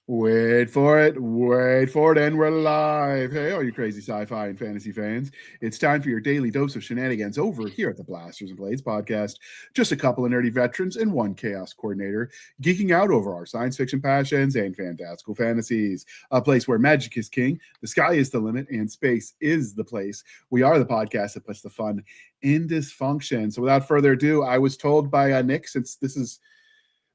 Wait for it, and we're live. Hey, all you crazy sci-fi and fantasy fans. It's time for your daily dose of shenanigans over here at the Blasters and Blades podcast. Just a couple of nerdy veterans and one chaos coordinator geeking out over our science fiction passions and fantastical fantasies. A place where magic is king, the sky is the limit, and space is the place. We are the podcast that puts the fun in dysfunction. So without further ado, I was told by Nick, since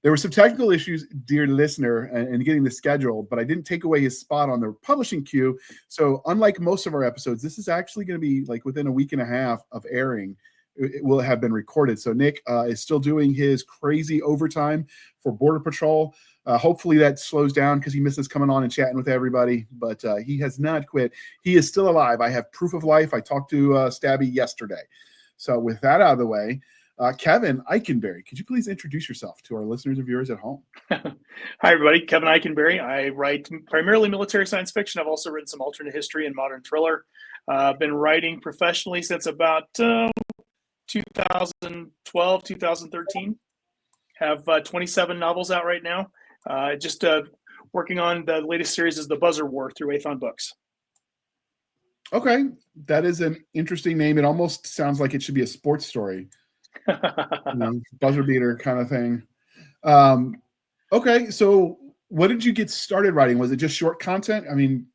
there were some technical issues, dear listener, in getting this scheduled, but I didn't take away his spot on the publishing queue. So unlike most of our episodes, this is actually going to be like within a week and a half of airing. It will have been recorded. So Nick is still doing his crazy overtime for Border Patrol. Hopefully that slows down because he misses coming on and chatting with everybody, but he has not quit. He is still alive. I have proof of life. I talked to Stabby yesterday. So with that out of the way, Kevin Ikenberry, could you please introduce yourself to our listeners and viewers at home? Hi, everybody. Kevin Ikenberry. I write primarily military science fiction. I've also written some alternate history and modern thriller. I've been writing professionally since about 2012, 2013. Have 27 novels out right now. Just working on the latest series is The Buzzer War through Athon Books. Okay. That is an interesting name. It almost sounds like it should be a sports story. Buzzer beater kind of thing. Okay, so what did you get started writing? Was it just short content? I mean,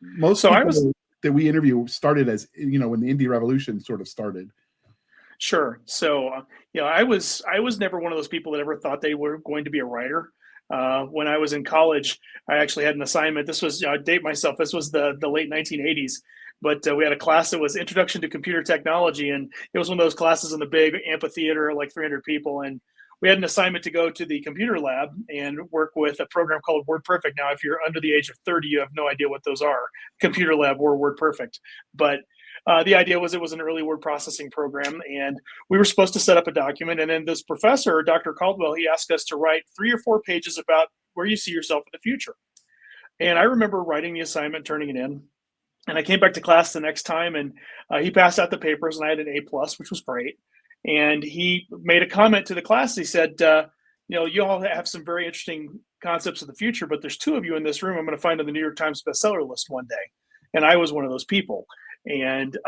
most people that we interview started as, when the indie revolution sort of started. Sure. So, I was never one of those people that ever thought they were going to be a writer. When I was in college, I actually had an assignment. This was, I date myself, this was the late 1980s. But we had a class that was Introduction to Computer Technology, and it was one of those classes in the big amphitheater, like 300 people. And we had an assignment to go to the computer lab and work with a program called WordPerfect. Now, if you're under the age of 30, you have no idea what those are, computer lab or WordPerfect. But the idea was it was an early word processing program, and we were supposed to set up a document. And then this professor, Dr. Caldwell, he asked us to write 3 or 4 pages about where you see yourself in the future. And I remember writing the assignment, turning it in. And I came back to class the next time, and he passed out the papers, and I had an A+, which was great. And he made a comment to the class. He said, you all have some very interesting concepts of the future, but there's 2 of you in this room I'm going to find on the New York Times bestseller list one day. And I was one of those people. And,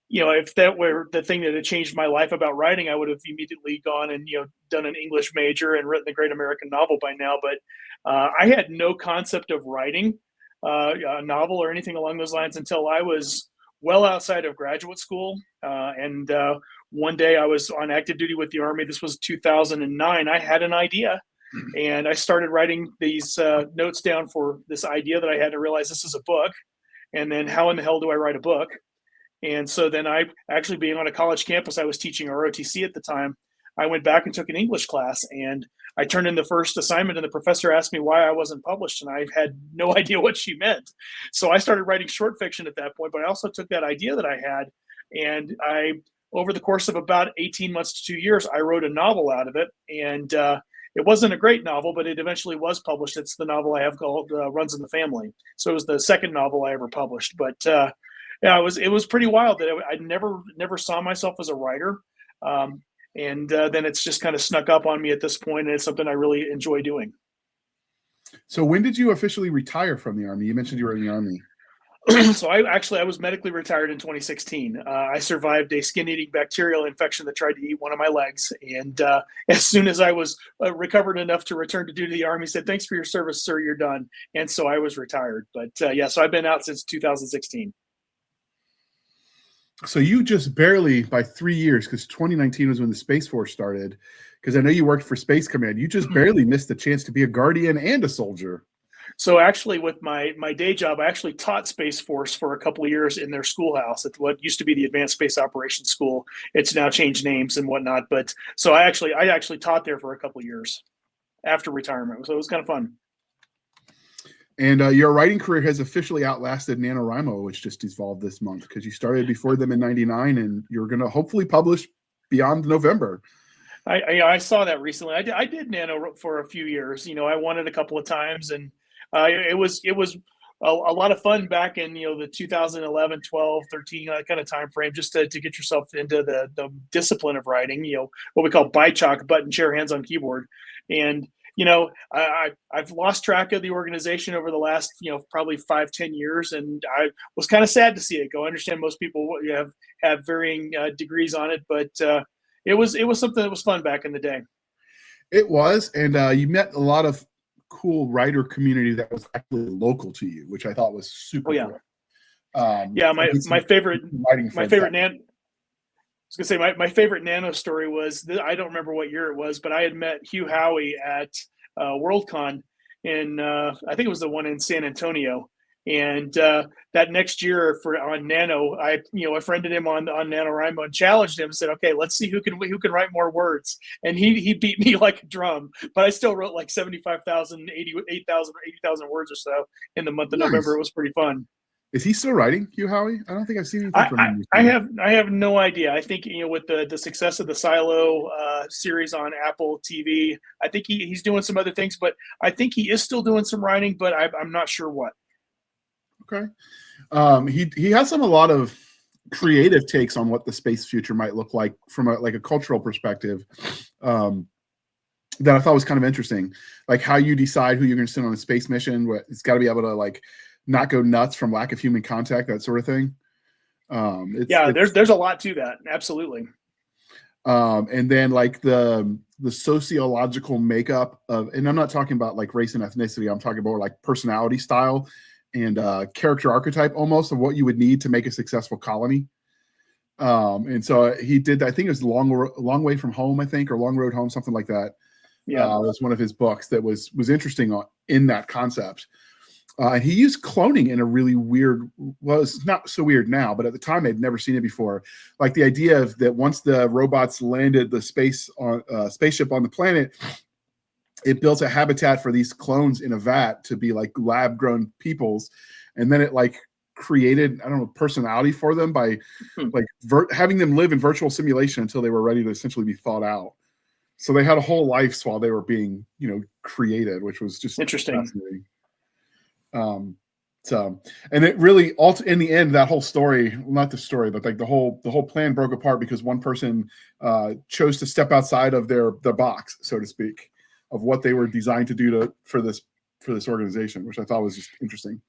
if that were the thing that had changed my life about writing, I would have immediately gone and, done an English major and written the great American novel by now. But I had no concept of writing a novel or anything along those lines until I was well outside of graduate school. And one day I was on active duty with the Army. This was 2009. I had an idea, and I started writing these notes down for this idea that I had to realize this is a book. And then how in the hell do I write a book? And so then I actually, being on a college campus, I was teaching ROTC at the time. I went back and took an English class, and I turned in the first assignment, and the professor asked me why I wasn't published, and I had no idea what she meant. So I started writing short fiction at that point, but I also took that idea that I had, and over the course of about 18 months to 2 years, I wrote a novel out of it. And it wasn't a great novel, but it eventually was published. It's the novel I have called Runs in the Family. So it was the second novel I ever published. But it was pretty wild that I never saw myself as a writer. And then it's just kind of snuck up on me at this point, and it's something I really enjoy doing. So when did you officially retire from the Army? You mentioned you were in the Army. So I was medically retired in 2016. I survived a skin-eating bacterial infection that tried to eat one of my legs. And as soon as I was recovered enough to return to duty, the Army said, "Thanks for your service, sir, you're done." And so I was retired. But so I've been out since 2016. So you just barely, by 3 years, because 2019 was when the Space Force started, because I know you worked for Space Command, you just barely missed the chance to be a Guardian and a soldier. So actually, with my day job, I actually taught Space Force for a couple of years in their schoolhouse at what used to be the Advanced Space Operations School. It's now changed names and whatnot. But so I actually taught there for a couple of years after retirement. So it was kind of fun. And your writing career has officially outlasted NaNoWriMo, which just evolved this month, because you started before them in '99, and you're going to hopefully publish beyond November. I saw that recently. I did Nano for a few years. I won it a couple of times, and it was a lot of fun back in the 2011, 12, 13 kind of time frame, just to get yourself into the discipline of writing. What we call BICHOK, button, chair, hands on keyboard, and I've lost track of the organization over the last, probably 5-10 years, and I was kind of sad to see it go. I understand most people have varying degrees on it, but it was something that was fun back in the day. It was, and you met a lot of cool writer community that was actually local to you, which I thought was super cool. Yeah, my favorite I was gonna say my favorite Nano story was I don't remember what year it was, but I had met Hugh Howey at Worldcon in I think it was the one in San Antonio, and that next year on Nano, I friended him on NaNoWriMo and challenged him and said, okay, let's see who can write more words, and he beat me like a drum, but I still wrote like 75,000, 88,000, or 80,000 words or so in the month of November. It was pretty fun. Is he still writing, Hugh Howey? I don't think I've seen anything from him. I have no idea. I think with the success of the Silo series on Apple TV, I think he's doing some other things, but I think he is still doing some writing, but I'm not sure what. Okay, he has a lot of creative takes on what the space future might look like from a cultural perspective. That I thought was kind of interesting, like how you decide who you're going to send on a space mission. It's got to be able to not go nuts from lack of human contact, that sort of thing. There's a lot to that. Absolutely. And then the sociological makeup of, and I'm not talking about like race and ethnicity. I'm talking about like personality style and character archetype almost of what you would need to make a successful colony. And so he did, I think it was Long Way from Home, I think, or Long Road Home, something like that. Yeah. It was one of his books that was interesting in that concept. And he used cloning in a really weird, well, it's not so weird now, but at the time I'd never seen it before. Like the idea of that once the robots landed the spaceship on the planet, it built a habitat for these clones in a vat to be like lab grown peoples. And then it created, I don't know, personality for them by having them live in virtual simulation until they were ready to essentially be thawed out. So they had a whole life while they were being, created, which was just interesting. Fascinating. And it really in the end, that whole story, well, not the story, but the whole plan broke apart because one person chose to step outside of their box, so to speak, of what they were designed to do for this organization, which I thought was just interesting.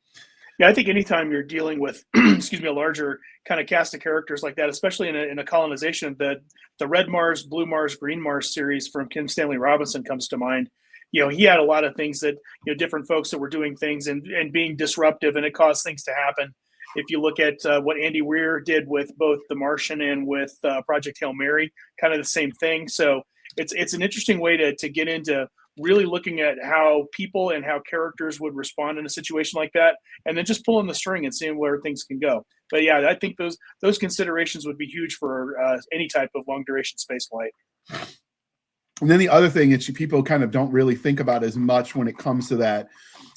Yeah, I think anytime you're dealing with, a larger kind of cast of characters like that, especially in a colonization, the Red Mars, Blue Mars, Green Mars series from Kim Stanley Robinson comes to mind. He had a lot of things that, different folks that were doing things and being disruptive, and it caused things to happen. If you look at what Andy Weir did with both The Martian and with Project Hail Mary, kind of the same thing. So it's an interesting way to get into really looking at how people and how characters would respond in a situation like that, and then just pulling the string and seeing where things can go. But yeah, I think those considerations would be huge for any type of long duration space flight. And then the other thing is people kind of don't really think about as much when it comes to that,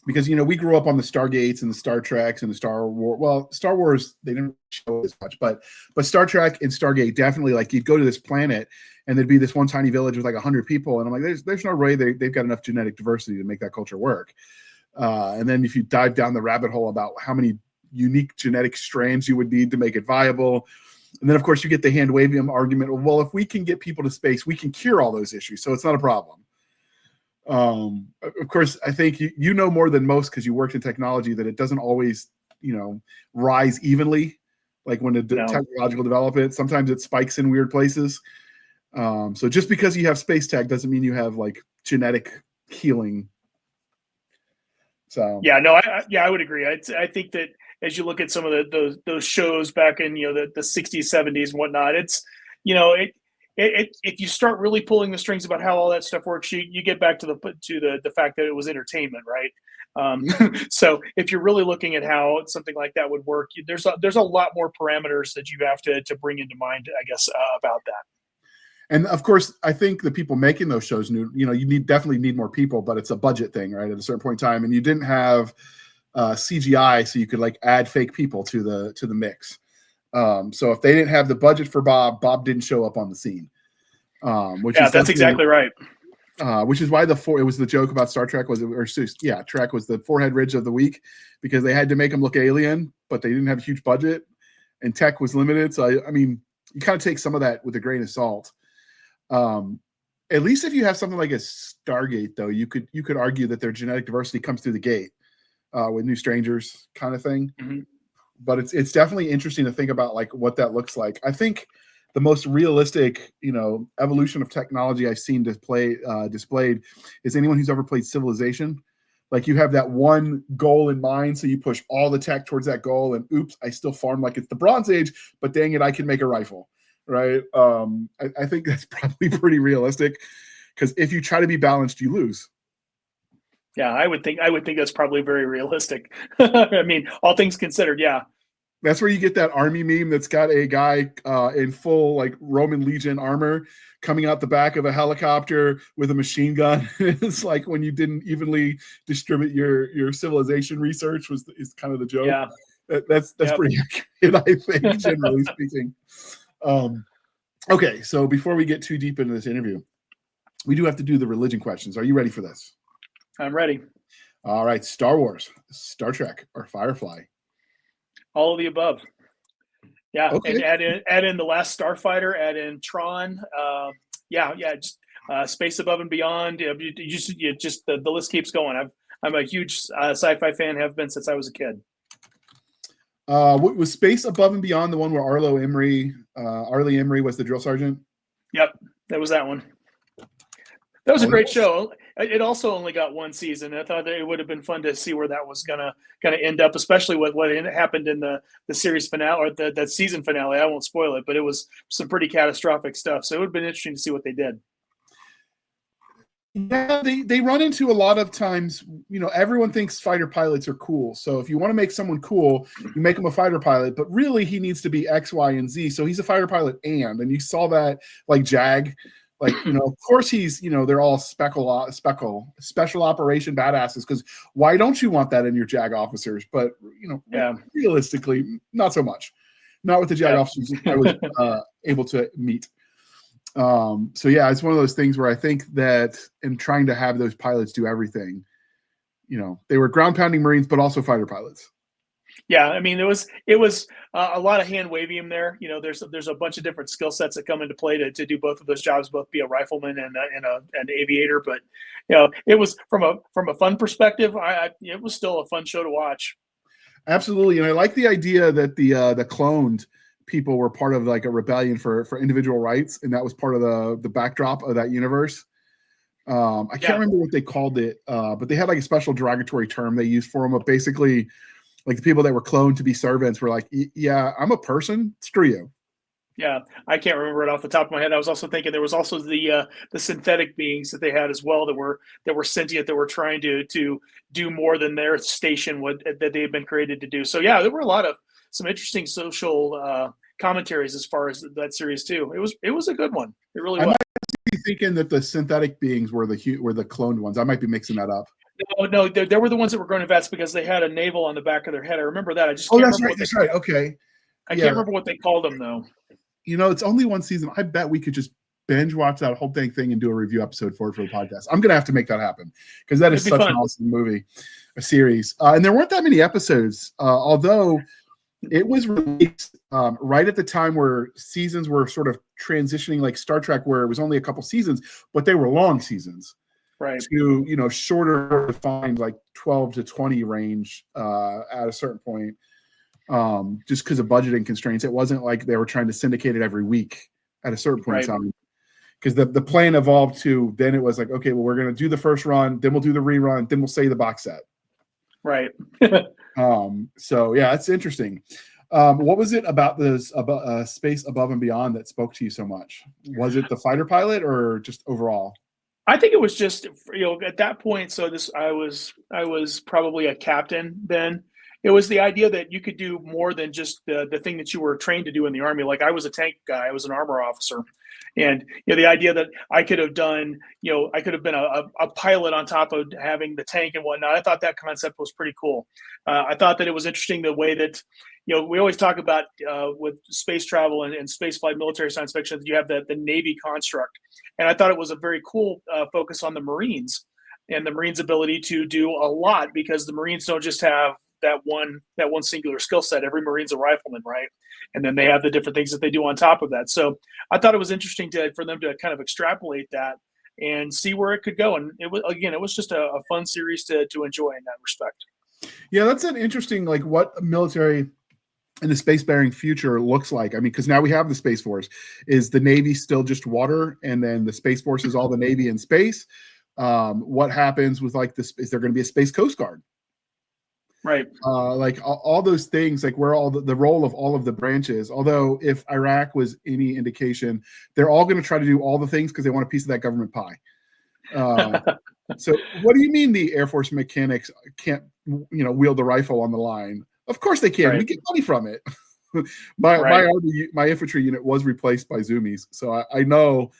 because, we grew up on the Stargates and the Star Treks and the Star Wars. Well, Star Wars, they didn't show as much, but Star Trek and Stargate definitely, you'd go to this planet and there'd be this one tiny village with 100 people. And I'm like, there's no way they've got enough genetic diversity to make that culture work. And then if you dive down the rabbit hole about how many unique genetic strands you would need to make it viable. And then, of course, you get the hand-waving argument. Well, if we can get people to space, we can cure all those issues. So it's not a problem. Of course, I think you know more than most because you worked in technology that it doesn't always, rise evenly. Like when the technological development, sometimes it spikes in weird places. So just because you have space tech doesn't mean you have genetic healing. So yeah, no, I would agree. I think that as you look at some of those shows back in the 60s, 70s, and whatnot, it's if you start really pulling the strings about how all that stuff works, you get back to the fact that it was entertainment, right? So if you're really looking at how something like that would work, there's a lot more parameters that you have to bring into mind, I guess, about that. And of course, I think the people making those shows knew, you definitely need more people, but it's a budget thing, right? At a certain point in time, and you didn't have CGI, so you could add fake people to the mix. So if they didn't have the budget for Bob didn't show up on the scene. That's exactly right. Which is why it was the joke about Star Trek Trek was the forehead ridge of the week, because they had to make him look alien, but they didn't have a huge budget, and tech was limited. So I mean, you kind of take some of that with a grain of salt. And At least if you have something like a Stargate, though, you could argue that their genetic diversity comes through the gate with new strangers kind of thing. Mm-hmm. But it's definitely interesting to think about like what that looks like. I think the most realistic, evolution of technology I've seen displayed is anyone who's ever played Civilization. Like you have that one goal in mind, so you push all the tech towards that goal, and oops, I still farm like it's the Bronze Age, but dang it, I can make a rifle, right? I think that's probably pretty realistic, because if you try to be balanced, you lose. Yeah, I would think that's probably very realistic. I mean, all things considered, yeah. That's where you get that army meme that's got a guy in full like Roman legion armor coming out the back of a helicopter with a machine gun. It's like when you didn't evenly distribute your civilization research is kind of the joke. Yeah. That's pretty accurate, I think, generally speaking. Okay, so before we get too deep into this interview, we do have to do the religion questions. Are you ready for this? I'm ready. All right, Star Wars, Star Trek, or Firefly? All of the above. Yeah, okay. And add in the Last Starfighter, add in Tron. Just Space Above and Beyond. You just the list keeps going. I'm a huge sci-fi fan. Have been since I was a kid. Was Space Above and Beyond the one where Arlie Emery was the drill sergeant? Yep, that was that one. That was a great show. It also only got one season. I thought that it would have been fun to see where that was gonna end up, especially with what happened in the series finale or that season finale. I won't spoil it, but it was some pretty catastrophic stuff. So it would have been interesting to see what they did. Yeah, they run into a lot of times, everyone thinks fighter pilots are cool. So if you want to make someone cool, you make him a fighter pilot, but really he needs to be X, Y, and Z. So he's a fighter pilot and you saw that like Jag. Like, of course he's, they're all special operation badasses, because why don't you want that in your JAG officers? But, realistically, not so much. Not with the JAG officers I was able to meet. So, yeah, it's one of those things where I think that in trying to have those pilots do everything, they were ground pounding Marines, but also fighter pilots. Yeah, I mean, it was a lot of hand waving there. There's a bunch of different skill sets that come into play to do both of those jobs, both be a rifleman and an aviator. But it was from a fun perspective. It was still a fun show to watch. Absolutely, and I like the idea that the cloned people were part of like a rebellion for individual rights, and that was part of the backdrop of that universe. I can't remember what they called it, but they had like a special derogatory term they used for them. But basically, like the people that were cloned to be servants were like, yeah, I'm a person. Screw you. Yeah, I can't remember it off the top of my head. I was also thinking there was also the synthetic beings that they had as well that were sentient, that were trying to do more than their station that they had been created to do. So yeah, there were a lot of some interesting social commentaries as far as that series too. It was a good one. It really was. I might be thinking that the synthetic beings were the cloned ones. I might be mixing that up. No, they were the ones that were grown in vets because they had a navel on the back of their head. I remember that. I just that's right. Okay. I can't remember what they called them though. It's only one season. I bet we could just binge watch that whole thing and do a review episode for the podcast. I'm gonna have to make that happen because that is such an awesome movie, a series. And there weren't that many episodes, although it was released right at the time where seasons were sort of transitioning, like Star Trek, where it was only a couple seasons, but they were long seasons. Right. To shorter defined like 12 to 20 range at a certain point, just because of budgeting constraints. It wasn't like they were trying to syndicate it every week at a certain point in time, because the plan evolved to then it was like, okay, well, we're going to do the first run, then we'll do the rerun, then we'll say the box set. Right. So yeah, it's interesting. What was it about this Space Above and Beyond that spoke to you so much? Was it the fighter pilot or just overall? I think it was just, at that point. So I was probably a captain then. It was the idea that you could do more than just the thing that you were trained to do in the Army. Like I was a tank guy, I was an armor officer. And the idea that I could have done, I could have been a pilot on top of having the tank and whatnot. I thought that concept was pretty cool. I thought that it was interesting the way that, we always talk about with space travel and space flight, military science fiction, that you have the Navy construct. And I thought it was a very cool focus on the Marines and the Marines' ability to do a lot, because the Marines don't just have that one singular skill set. Every Marine's a rifleman, right? And then they have the different things that they do on top of that. So I thought it was interesting for them to kind of extrapolate that and see where it could go. And it was just a fun series to enjoy in that respect. Yeah, that's an interesting, like, what military in the space-bearing future looks like. I mean, because now we have the Space Force. Is the Navy still just water, and then the Space Force is all the Navy in space? What happens with, like, this? Is there going to be a Space Coast Guard? Right. Like all those things, like where all the role of all of the branches. Although if Iraq was any indication, they're all going to try to do all the things because they want a piece of that government pie. So what do you mean the Air Force mechanics can't, wield the rifle on the line? Of course they can. Right. We get money from it. My infantry unit was replaced by Zoomies, so I know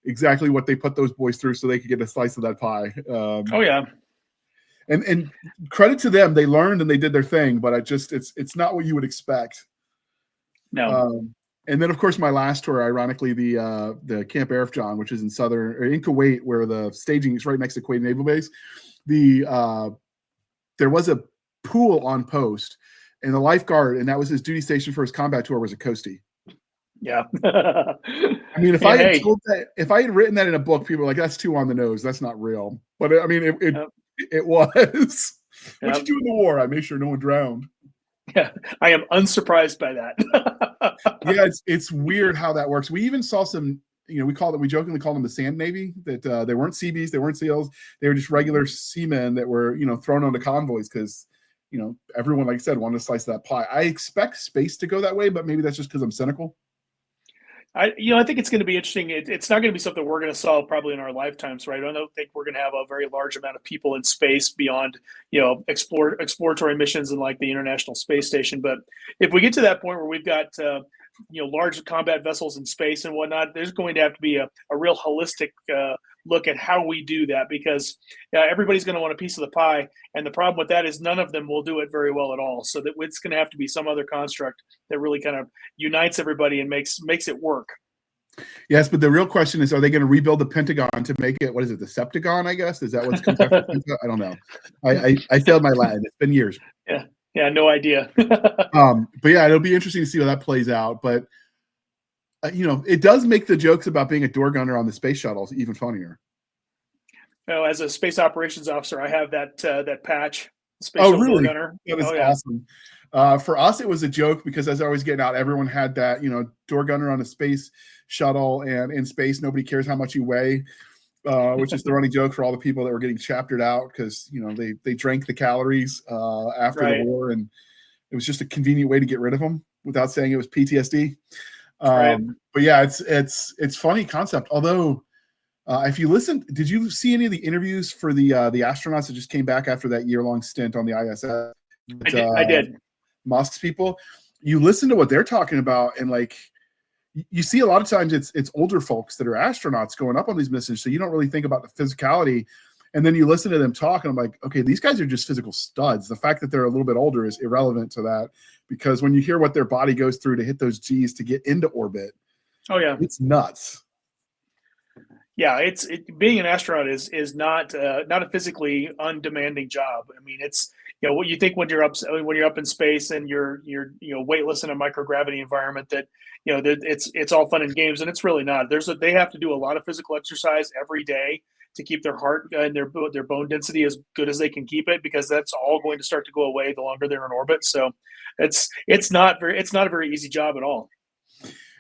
exactly what they put those boys through so they could get a slice of that pie. Oh yeah. And credit to them, they learned and they did their thing, but it's not what you would expect. No. And then of course my last tour, ironically, the Camp Arif John, which is in Kuwait, where the staging is right next to Kuwait Naval Base. There was a pool on post, and the lifeguard, and that was his duty station for his combat tour, was a coastie. Yeah. I mean, if I had written that in a book, people were like, that's too on the nose. That's not real. But I mean, it was. What you do in the war? I made sure no one drowned. Yeah, I am unsurprised by that. Yeah, it's weird how that works. We even saw some, we jokingly called them the Sand Navy, that they weren't Seabees, they weren't SEALs, they were just regular seamen that were, thrown onto convoys because, everyone, like I said, wanted to slice that pie. I expect space to go that way, but maybe that's just because I'm cynical. I think it's going to be interesting. It's not going to be something we're going to solve probably in our lifetimes, right? I don't think we're going to have a very large amount of people in space beyond, exploratory missions and like the International Space Station. But if we get to that point where we've got, large combat vessels in space and whatnot, there's going to have to be a real holistic look at how we do that, because everybody's going to want a piece of the pie. And the problem with that is none of them will do it very well at all. So that it's going to have to be some other construct that really kind of unites everybody and makes it work. Yes, but the real question is, are they going to rebuild the Pentagon to make it, what is it, the Septagon, I guess? Is that what's comes after Pentagon? I don't know. I failed my Latin. It's been years. Yeah, no idea. But yeah, it'll be interesting to see how that plays out. But it does make the jokes about being a door gunner on the space shuttles even funnier. As a space operations officer, I have that patch. Space shuttle really? Door gunner. That is awesome. For us, it was a joke because as I was getting out, everyone had that, door gunner on a space shuttle, and in space, nobody cares how much you weigh, which is the running joke for all the people that were getting chaptered out because, they drank the calories after the war, and it was just a convenient way to get rid of them without saying it was PTSD. But yeah, it's funny concept. Although, if you listen, did you see any of the interviews for the astronauts that just came back after that year-long stint on the ISS? I did. Musk's people. You listen to what they're talking about, and like you see a lot of times it's older folks that are astronauts going up on these missions, so you don't really think about the physicality. And then you listen to them talk, and I'm like, okay, these guys are just physical studs. The fact that they're a little bit older is irrelevant to that, because when you hear what their body goes through to hit those G's to get into orbit, it's nuts. Yeah, being an astronaut is not a physically undemanding job. I mean, it's what you think when you're up in space and you're weightless in a microgravity environment, that it's all fun and games, and it's really not. They have to do a lot of physical exercise every day to keep their heart and their bone density as good as they can keep it, because that's all going to start to go away the longer they're in orbit. So it's not a very easy job at all.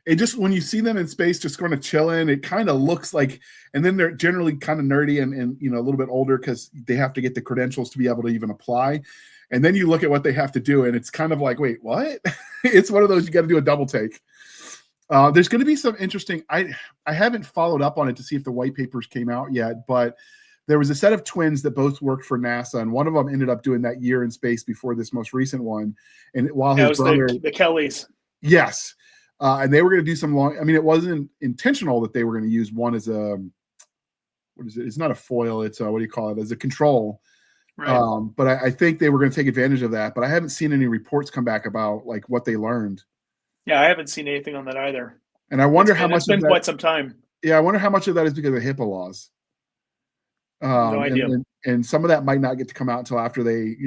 It just, when you see them in space just kind of chilling, it kind of looks like, and then they're generally kind of nerdy and a little bit older because they have to get the credentials to be able to even apply. And then you look at what they have to do, and it's kind of like, wait, what? It's one of those, you got to do a double take. There's going to be some interesting, I haven't followed up on it to see if the white papers came out yet, but there was a set of twins that both worked for NASA, and one of them ended up doing that year in space before this most recent one. And while his brother, the Kellys. Yes. And they were going to do some it wasn't intentional that they were going to use one as a, what is it? It's not a foil. It's what do you call it? As a control. Right. But I think they were going to take advantage of that, but I haven't seen any reports come back about like what they learned. Yeah, I haven't seen anything on that either. And I wonder how much. It's been quite some time. Yeah, I wonder how much of that is because of HIPAA laws. No idea. And some of that might not get to come out until after they,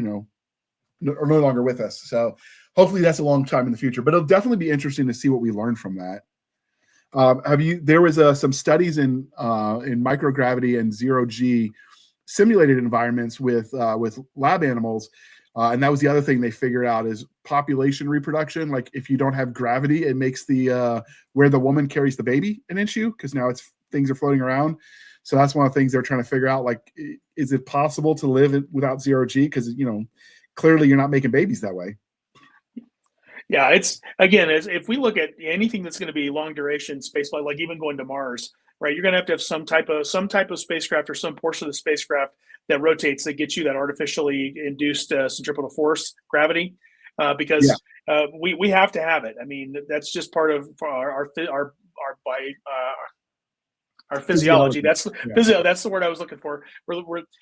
are no longer with us. So hopefully that's a long time in the future. But it'll definitely be interesting to see what we learn from that. There was some studies in microgravity and zero G simulated environments with lab animals. And that was the other thing they figured out is population reproduction. Like if you don't have gravity, it makes the where the woman carries the baby an issue because now things are floating around. So that's one of the things they're trying to figure out. Like, is it possible to live without zero G? Because clearly you're not making babies that way. Yeah, it's again, if we look at anything that's going to be long duration spaceflight, like even going to Mars, right? You're going to have some type of spacecraft or some portion of the spacecraft that rotates that gets you that artificially induced centripetal force, gravity, because we have to have it. I mean, that's just part of our physiology. That's the word I was looking for.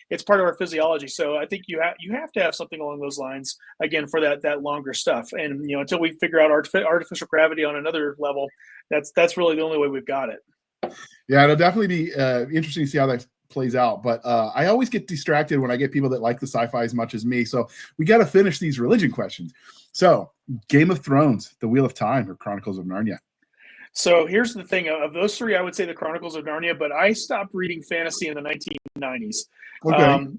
It's part of our physiology. So I think you have to have something along those lines again for that longer stuff. And until we figure out artificial gravity on another level, that's really the only way we've got it. Yeah, it'll definitely be interesting to see how that plays out. But I always get distracted when I get people that like the sci-fi as much as me. So we got to finish these religion questions. So Game of Thrones, The Wheel of Time, or Chronicles of Narnia? So here's the thing: of those three, I would say the Chronicles of Narnia. But I stopped reading fantasy in the 1990s,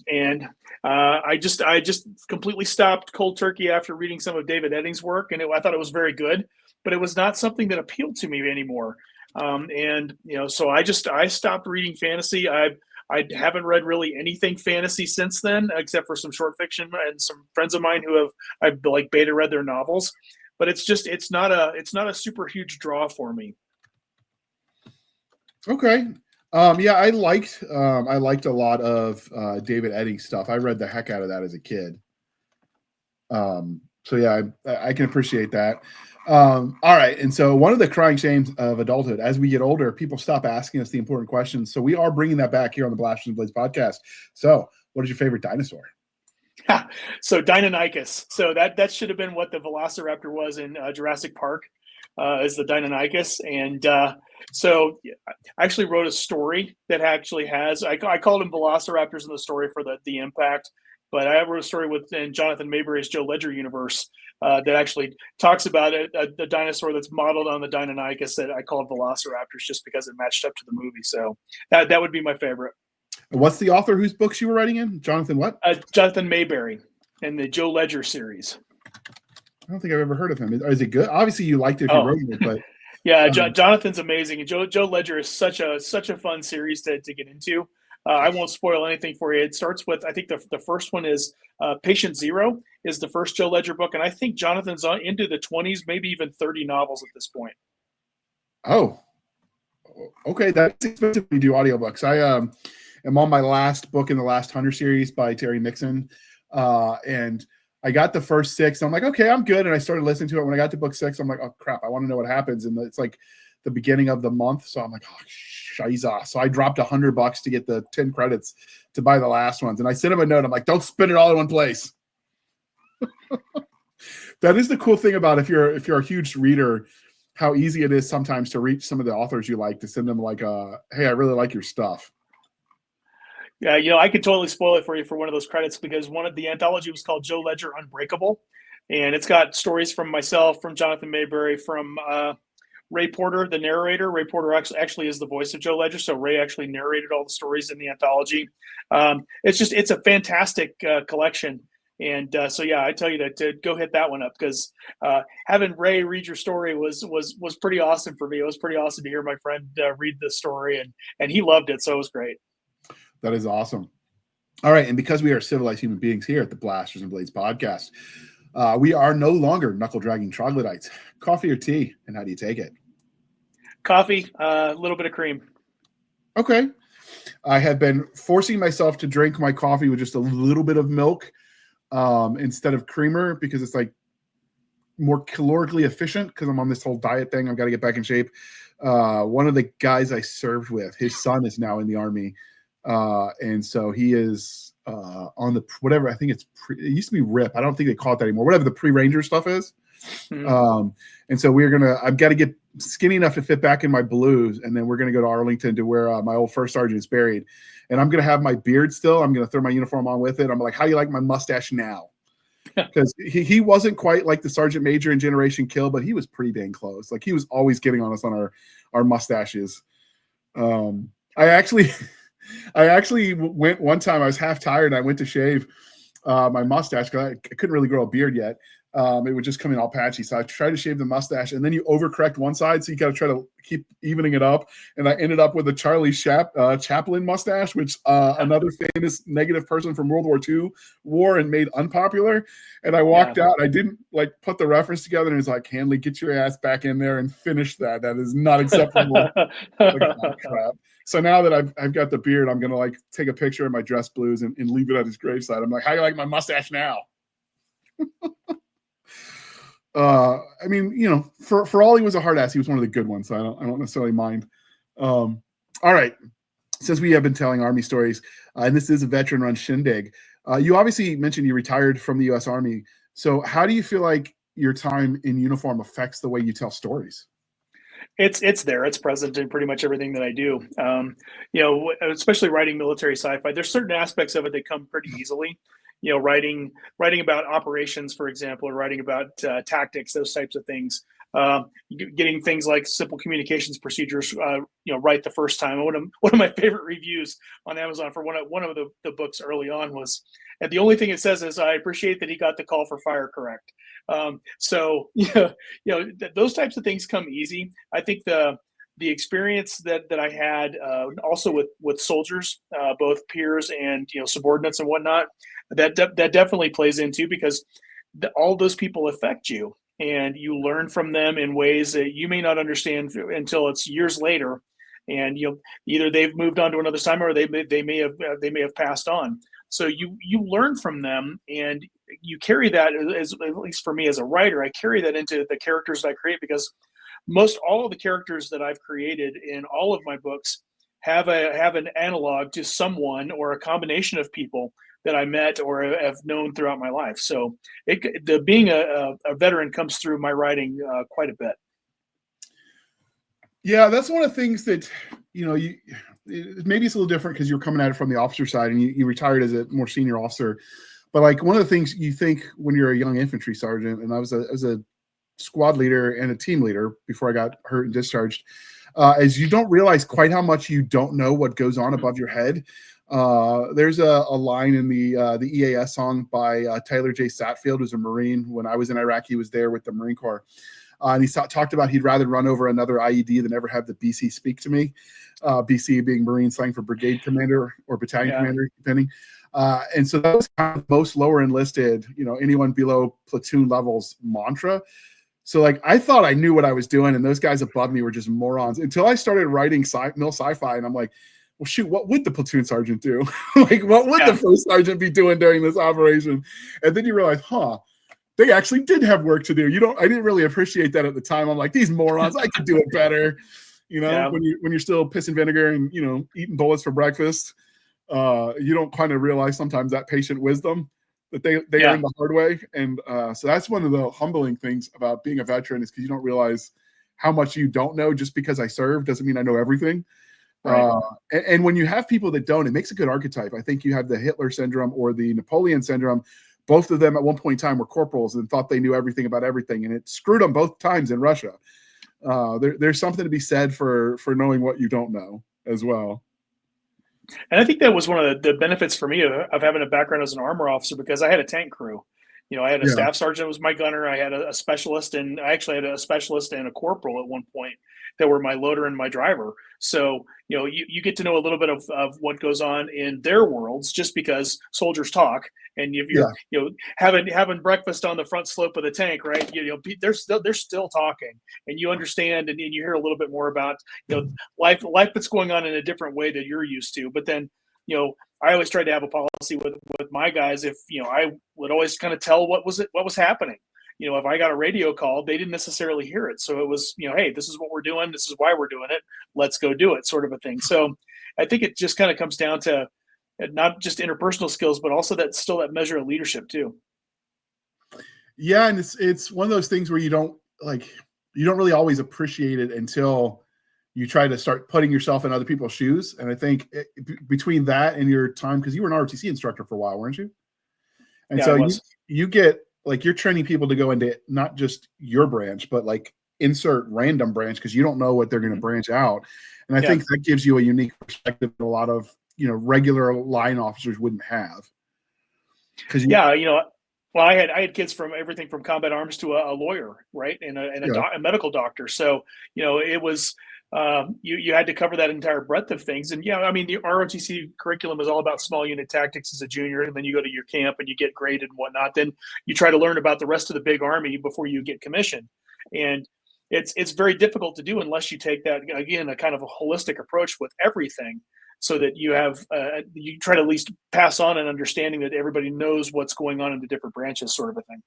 and I just completely stopped cold turkey after reading some of David Eddings' work, and I thought it was very good, but it was not something that appealed to me anymore. So I stopped reading fantasy. I haven't read really anything fantasy since then, except for some short fiction and some friends of mine who I've like beta read their novels. But it's not a super huge draw for me. Okay. I liked a lot of David Eddings stuff. I read the heck out of that as a kid. So yeah, I can appreciate that. All right. And so one of the crying shames of adulthood, as we get older, people stop asking us the important questions. So we are bringing that back here on the Blasters and Blades podcast. So what is your favorite dinosaur? So Deinonychus. So that should have been what the Velociraptor was in Jurassic Park, is the Deinonychus. And so I actually wrote a story that actually has, I called them Velociraptors in the story for the impact, but I wrote a story within Jonathan Mayberry's Joe Ledger universe that actually talks about a dinosaur that's modeled on the Deinonychus that I called Velociraptors just because it matched up to the movie. So that would be my favorite. What's the author whose books you were writing in? Jonathan what? Jonathan Mayberry in the Joe Ledger series. I don't think I've ever heard of him. Is it good? Obviously, you liked it if you wrote it, but yeah, Jonathan's amazing. And Joe Ledger is such a fun series to get into. I won't spoil anything for you. It starts with, I think the first one is Patient Zero is the first Joe Ledger book, and I think Jonathan's into the 20s, maybe even 30 novels at this point. Oh, okay, that's expensive to do audiobooks. I am on my last book in the Last Hunter series by Terry Mixon. And I got the first 6. I'm like, okay, I'm good. And I started listening to it. When I got to book 6, I'm like, oh crap, I want to know what happens. And it's like the beginning of the month. So I'm like, oh, shiza. So I dropped $100 to get the 10 credits to buy the last ones. And I sent him a note. I'm like, don't spend it all in one place. That is the cool thing about if you're a huge reader, how easy it is sometimes to reach some of the authors you like, to send them like, hey, I really like your stuff. Yeah, I could totally spoil it for you for one of those credits, because one of the anthology was called Joe Ledger Unbreakable, and it's got stories from myself, from Jonathan Mayberry, from Ray Porter, the narrator. Ray Porter actually is the voice of Joe Ledger, so Ray actually narrated all the stories in the anthology. It's a fantastic collection, and so yeah, I tell you that to go hit that one up, because having Ray read your story was pretty awesome for me. It was pretty awesome to hear my friend read the story, and he loved it, so it was great. That is awesome. All right. And because we are civilized human beings here at the Blasters and Blades podcast, we are no longer knuckle-dragging troglodytes. Coffee or tea, and how do you take it? Coffee, a little bit of cream. Okay. I have been forcing myself to drink my coffee with just a little bit of milk instead of creamer, because it's like more calorically efficient, because I'm on this whole diet thing. I've got to get back in shape. One of the guys I served with, his son is now in the Army. And so he is on the whatever, I think it used to be RIP. I don't think they call it that anymore. Whatever the pre-Ranger stuff is. Mm-hmm. And so I've got to get skinny enough to fit back in my blues, and then we're gonna go to Arlington to where my old first sergeant is buried. And I'm gonna have my beard still. I'm gonna throw my uniform on with it. I'm like, how do you like my mustache now? because he wasn't quite like the Sergeant Major in Generation Kill, but he was pretty dang close. Like he was always getting on us on our mustaches. I actually went one time. I was half tired. And I went to shave my mustache because I couldn't really grow a beard yet. It would just come in all patchy. So I tried to shave the mustache, and then you overcorrect one side, so you got to try to keep evening it up. And I ended up with a Charlie Chaplin mustache, which another famous negative person from World War II wore and made unpopular. And I walked out. I didn't like put the reference together, and it's like, Handley, get your ass back in there and finish that. That is not acceptable. Like, oh, crap. So now that I've got the beard, I'm gonna like take a picture of my dress blues and leave it at his graveside. I'm like, how do you like my mustache now? I mean, you know, for all he was a hard ass, he was one of the good ones. So I don't necessarily mind. All right. Since we have been telling Army stories, and this is a veteran run shindig, you obviously mentioned you retired from the U.S. Army. So how do you feel like your time in uniform affects the way you tell stories? It's there. It's present in pretty much everything that I do. You know, especially writing military sci-fi. There's certain aspects of it that come pretty easily. You know, writing about operations, for example, or writing about tactics, those types of things. Getting things like simple communications procedures, you know, right the first time. One of my favorite reviews on Amazon for one of the books early on was, and the only thing it says is, "I appreciate that he got the call for fire correct." So yeah, you know, those types of things come easy. I think the experience that I had also with soldiers, both peers and, you know, subordinates and whatnot, that definitely plays into, because all those people affect you, and you learn from them in ways that you may not understand until it's years later. And you know, either they've moved on to another assignment, or they may have passed on. So you learn from them, and you carry that, as at least for me as a writer, I carry that into the characters that I create, because most all of the characters that I've created in all of my books have an analog to someone or a combination of people that I met or have known throughout my life. So being a veteran comes through my writing quite a bit. Yeah, that's one of the things that, you know, maybe it's a little different because you're coming at it from the officer side, and you retired as a more senior officer. But like one of the things you think when you're a young infantry sergeant, and I was a squad leader and a team leader before I got hurt and discharged, is you don't realize quite how much you don't know what goes on above your head. There's a line in the EAS song by Tyler J. Satfield, who's a Marine. When I was in Iraq, he was there with the Marine Corps. And he talked about he'd rather run over another IED than ever have the BC speak to me. BC being Marine slang for brigade commander or battalion commander, depending. And so that was kind of most lower enlisted, you know, anyone below platoon levels mantra. So like I thought I knew what I was doing, and those guys above me were just morons until I started writing mil sci-fi, and I'm like, well, shoot, what would the platoon sergeant do? Like, what would the first sergeant be doing during this operation? And then you realize, they actually did have work to do. I didn't really appreciate that at the time. I'm like, these morons, I could do it better. You know, when you're still pissing vinegar and, you know, eating bullets for breakfast, you don't kind of realize sometimes that patient wisdom that they earn the hard way. And so that's one of the humbling things about being a veteran, is because you don't realize how much you don't know. Just because I served doesn't mean I know everything. Right. And when you have people that don't, it makes a good archetype. I think you have the Hitler syndrome or the Napoleon syndrome. Both of them at one point in time were corporals and thought they knew everything about everything, and it screwed them both times in Russia. There's something to be said for knowing what you don't know as well. And I think that was one of the benefits for me of having a background as an armor officer, because I had a tank crew. You know, I had a staff sergeant was my gunner. I had a specialist, and I actually had a specialist and a corporal at one point that were my loader and my driver. So, you know, you get to know a little bit of what goes on in their worlds, just because soldiers talk. And if you're, you know, having breakfast on the front slope of the tank, right? You know, they're still talking, and you understand, and you hear a little bit more about, you know, life that's going on in a different way that you're used to. But then, you know, I always tried to have a policy with my guys. If, you know, I would always kind of tell what was happening. You know, if I got a radio call, they didn't necessarily hear it. So it was, you know, hey, this is what we're doing. This is why we're doing it. Let's go do it, sort of a thing. So I think it just kind of comes down to not just interpersonal skills, but also that measure of leadership too. Yeah. And it's one of those things where you don't really always appreciate it until you try to start putting yourself in other people's shoes. And I think between that and your time, because you were an ROTC instructor for a while, weren't you? And Yeah, so it was. you get like you're training people to go into not just your branch, but like insert random branch because you don't know what they're going to branch out. And I Yeah. think that gives you a unique perspective that a lot of regular line officers wouldn't have. Because Yeah, well, I had kids from everything from combat arms to a lawyer, right, and a medical doctor. So it was you had to cover that entire breadth of things. And yeah, I mean the ROTC curriculum is all about small unit tactics as a junior, and then you go to your camp and you get graded and whatnot. Then you try to learn about the rest of the big army before you get commissioned, and it's very difficult to do unless you take that again a kind of a holistic approach with everything so that you have you try to at least pass on an understanding that everybody knows what's going on in the different branches, sort of a thing.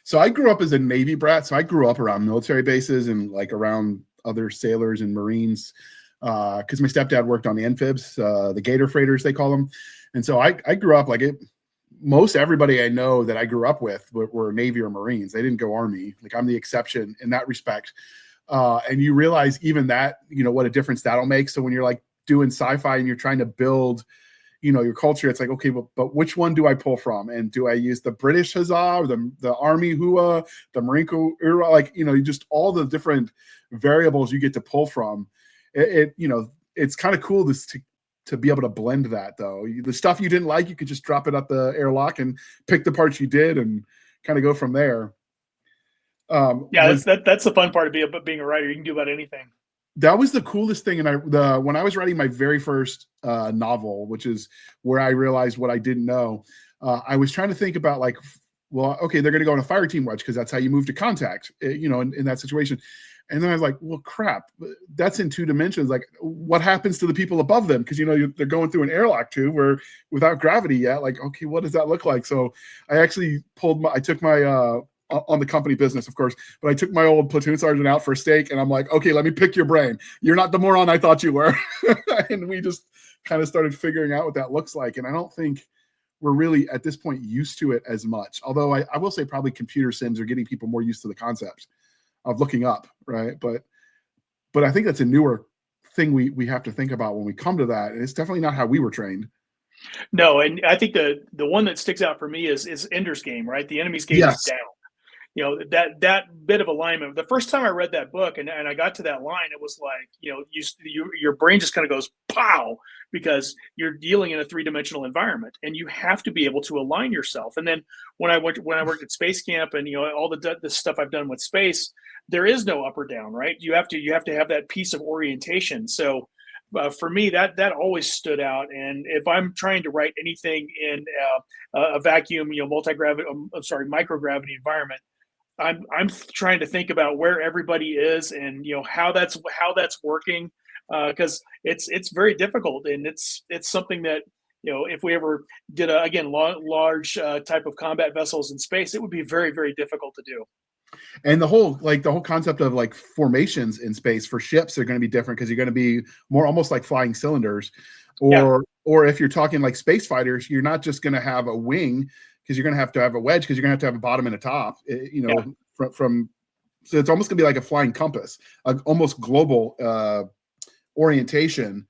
So I grew up as a Navy brat. So I grew up around military bases and like around other sailors and Marines because my stepdad worked on the amphibs, the Gator freighters, they call them. And so I grew up like it. Most everybody I know that I grew up with were Navy or Marines. They didn't go Army. Like I'm the exception in that respect. And you realize even that, what a difference that'll make. So when you're like doing sci-fi and you're trying to build, your culture, it's like, okay, but which one do I pull from? And do I use the British Huzzah or the Army Hua, the Marine Corps, like, just all the different variables you get to pull from. It's kind of cool to be able to blend that though. The stuff you didn't like, you could just drop it at the airlock and pick the parts you did and kind of go from there. Yeah, that's the fun part of being a writer. You can do about anything. That was the coolest thing. And when I was writing my very first novel, which is where I realized what I didn't know, I was trying to think about like, well, okay, they're going to go on a fire team wedge because that's how you move to contact, in that situation. And then I was like, well, crap, that's in 2 dimensions. Like what happens to the people above them? Because, they're going through an airlock tube where without gravity yet, like, okay, what does that look like? So I actually I took my, on the company business, of course, but I took my old platoon sergeant out for a steak and I'm like, okay, let me pick your brain. You're not the moron I thought you were. And we just kind of started figuring out what that looks like. And I don't think we're really at this point used to it as much. Although I will say probably computer sims are getting people more used to the concepts of looking up. Right. But I think that's a newer thing we have to think about when we come to that. And it's definitely not how we were trained. No. And I think the one that sticks out for me is Ender's Game, right? The enemy's gauge is down. That bit of alignment. The first time I read that book and I got to that line, it was like, your brain just kind of goes pow, because you're dealing in a 3-dimensional environment and you have to be able to align yourself. And then when I worked at space camp and, all the stuff I've done with space, there is no up or down, right? You have to have that piece of orientation. So for me, that always stood out. And if I'm trying to write anything in a vacuum, microgravity environment, I'm trying to think about where everybody is and how that's working, because it's very difficult, and it's something that if we ever did large type of combat vessels in space, it would be very, very difficult to do. And the whole concept of like formations in space for ships are going to be different because you're going to be more almost like flying cylinders, or if you're talking like space fighters, you're not just going to have a wing because you're going to have a wedge because you're going to have a bottom and a top, from so it's almost going to be like a flying compass, almost global orientation.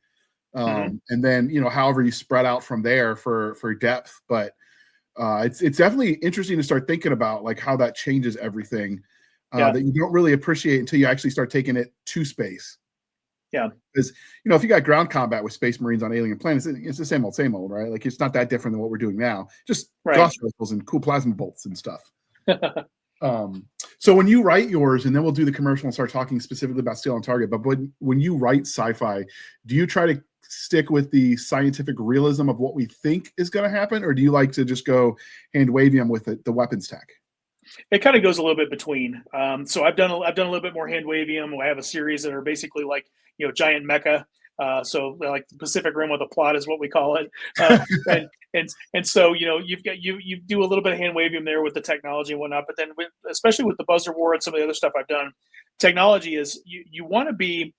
And then, however you spread out from there for depth. But it's definitely interesting to start thinking about like how that changes everything that you don't really appreciate until you actually start taking it to space. Yeah. Because, if you got ground combat with space Marines on alien planets, it's the same old, right? Like it's not that different than what we're doing now. Just gauss rifles and cool plasma bolts and stuff. So when you write yours, and then we'll do the commercial and start talking specifically about Steel on Target, but when you write sci-fi, do you try to stick with the scientific realism of what we think is going to happen, or do you like to just go hand wavium with the weapons tech? It kind of goes a little bit between. So I've done a little bit more hand wavium. I have a series that are basically like giant mecha. So like the Pacific Rim with a plot is what we call it. And so you do a little bit of hand wavium there with the technology and whatnot. But then especially with the Buzzer War and some of the other stuff I've done, technology is you want to be.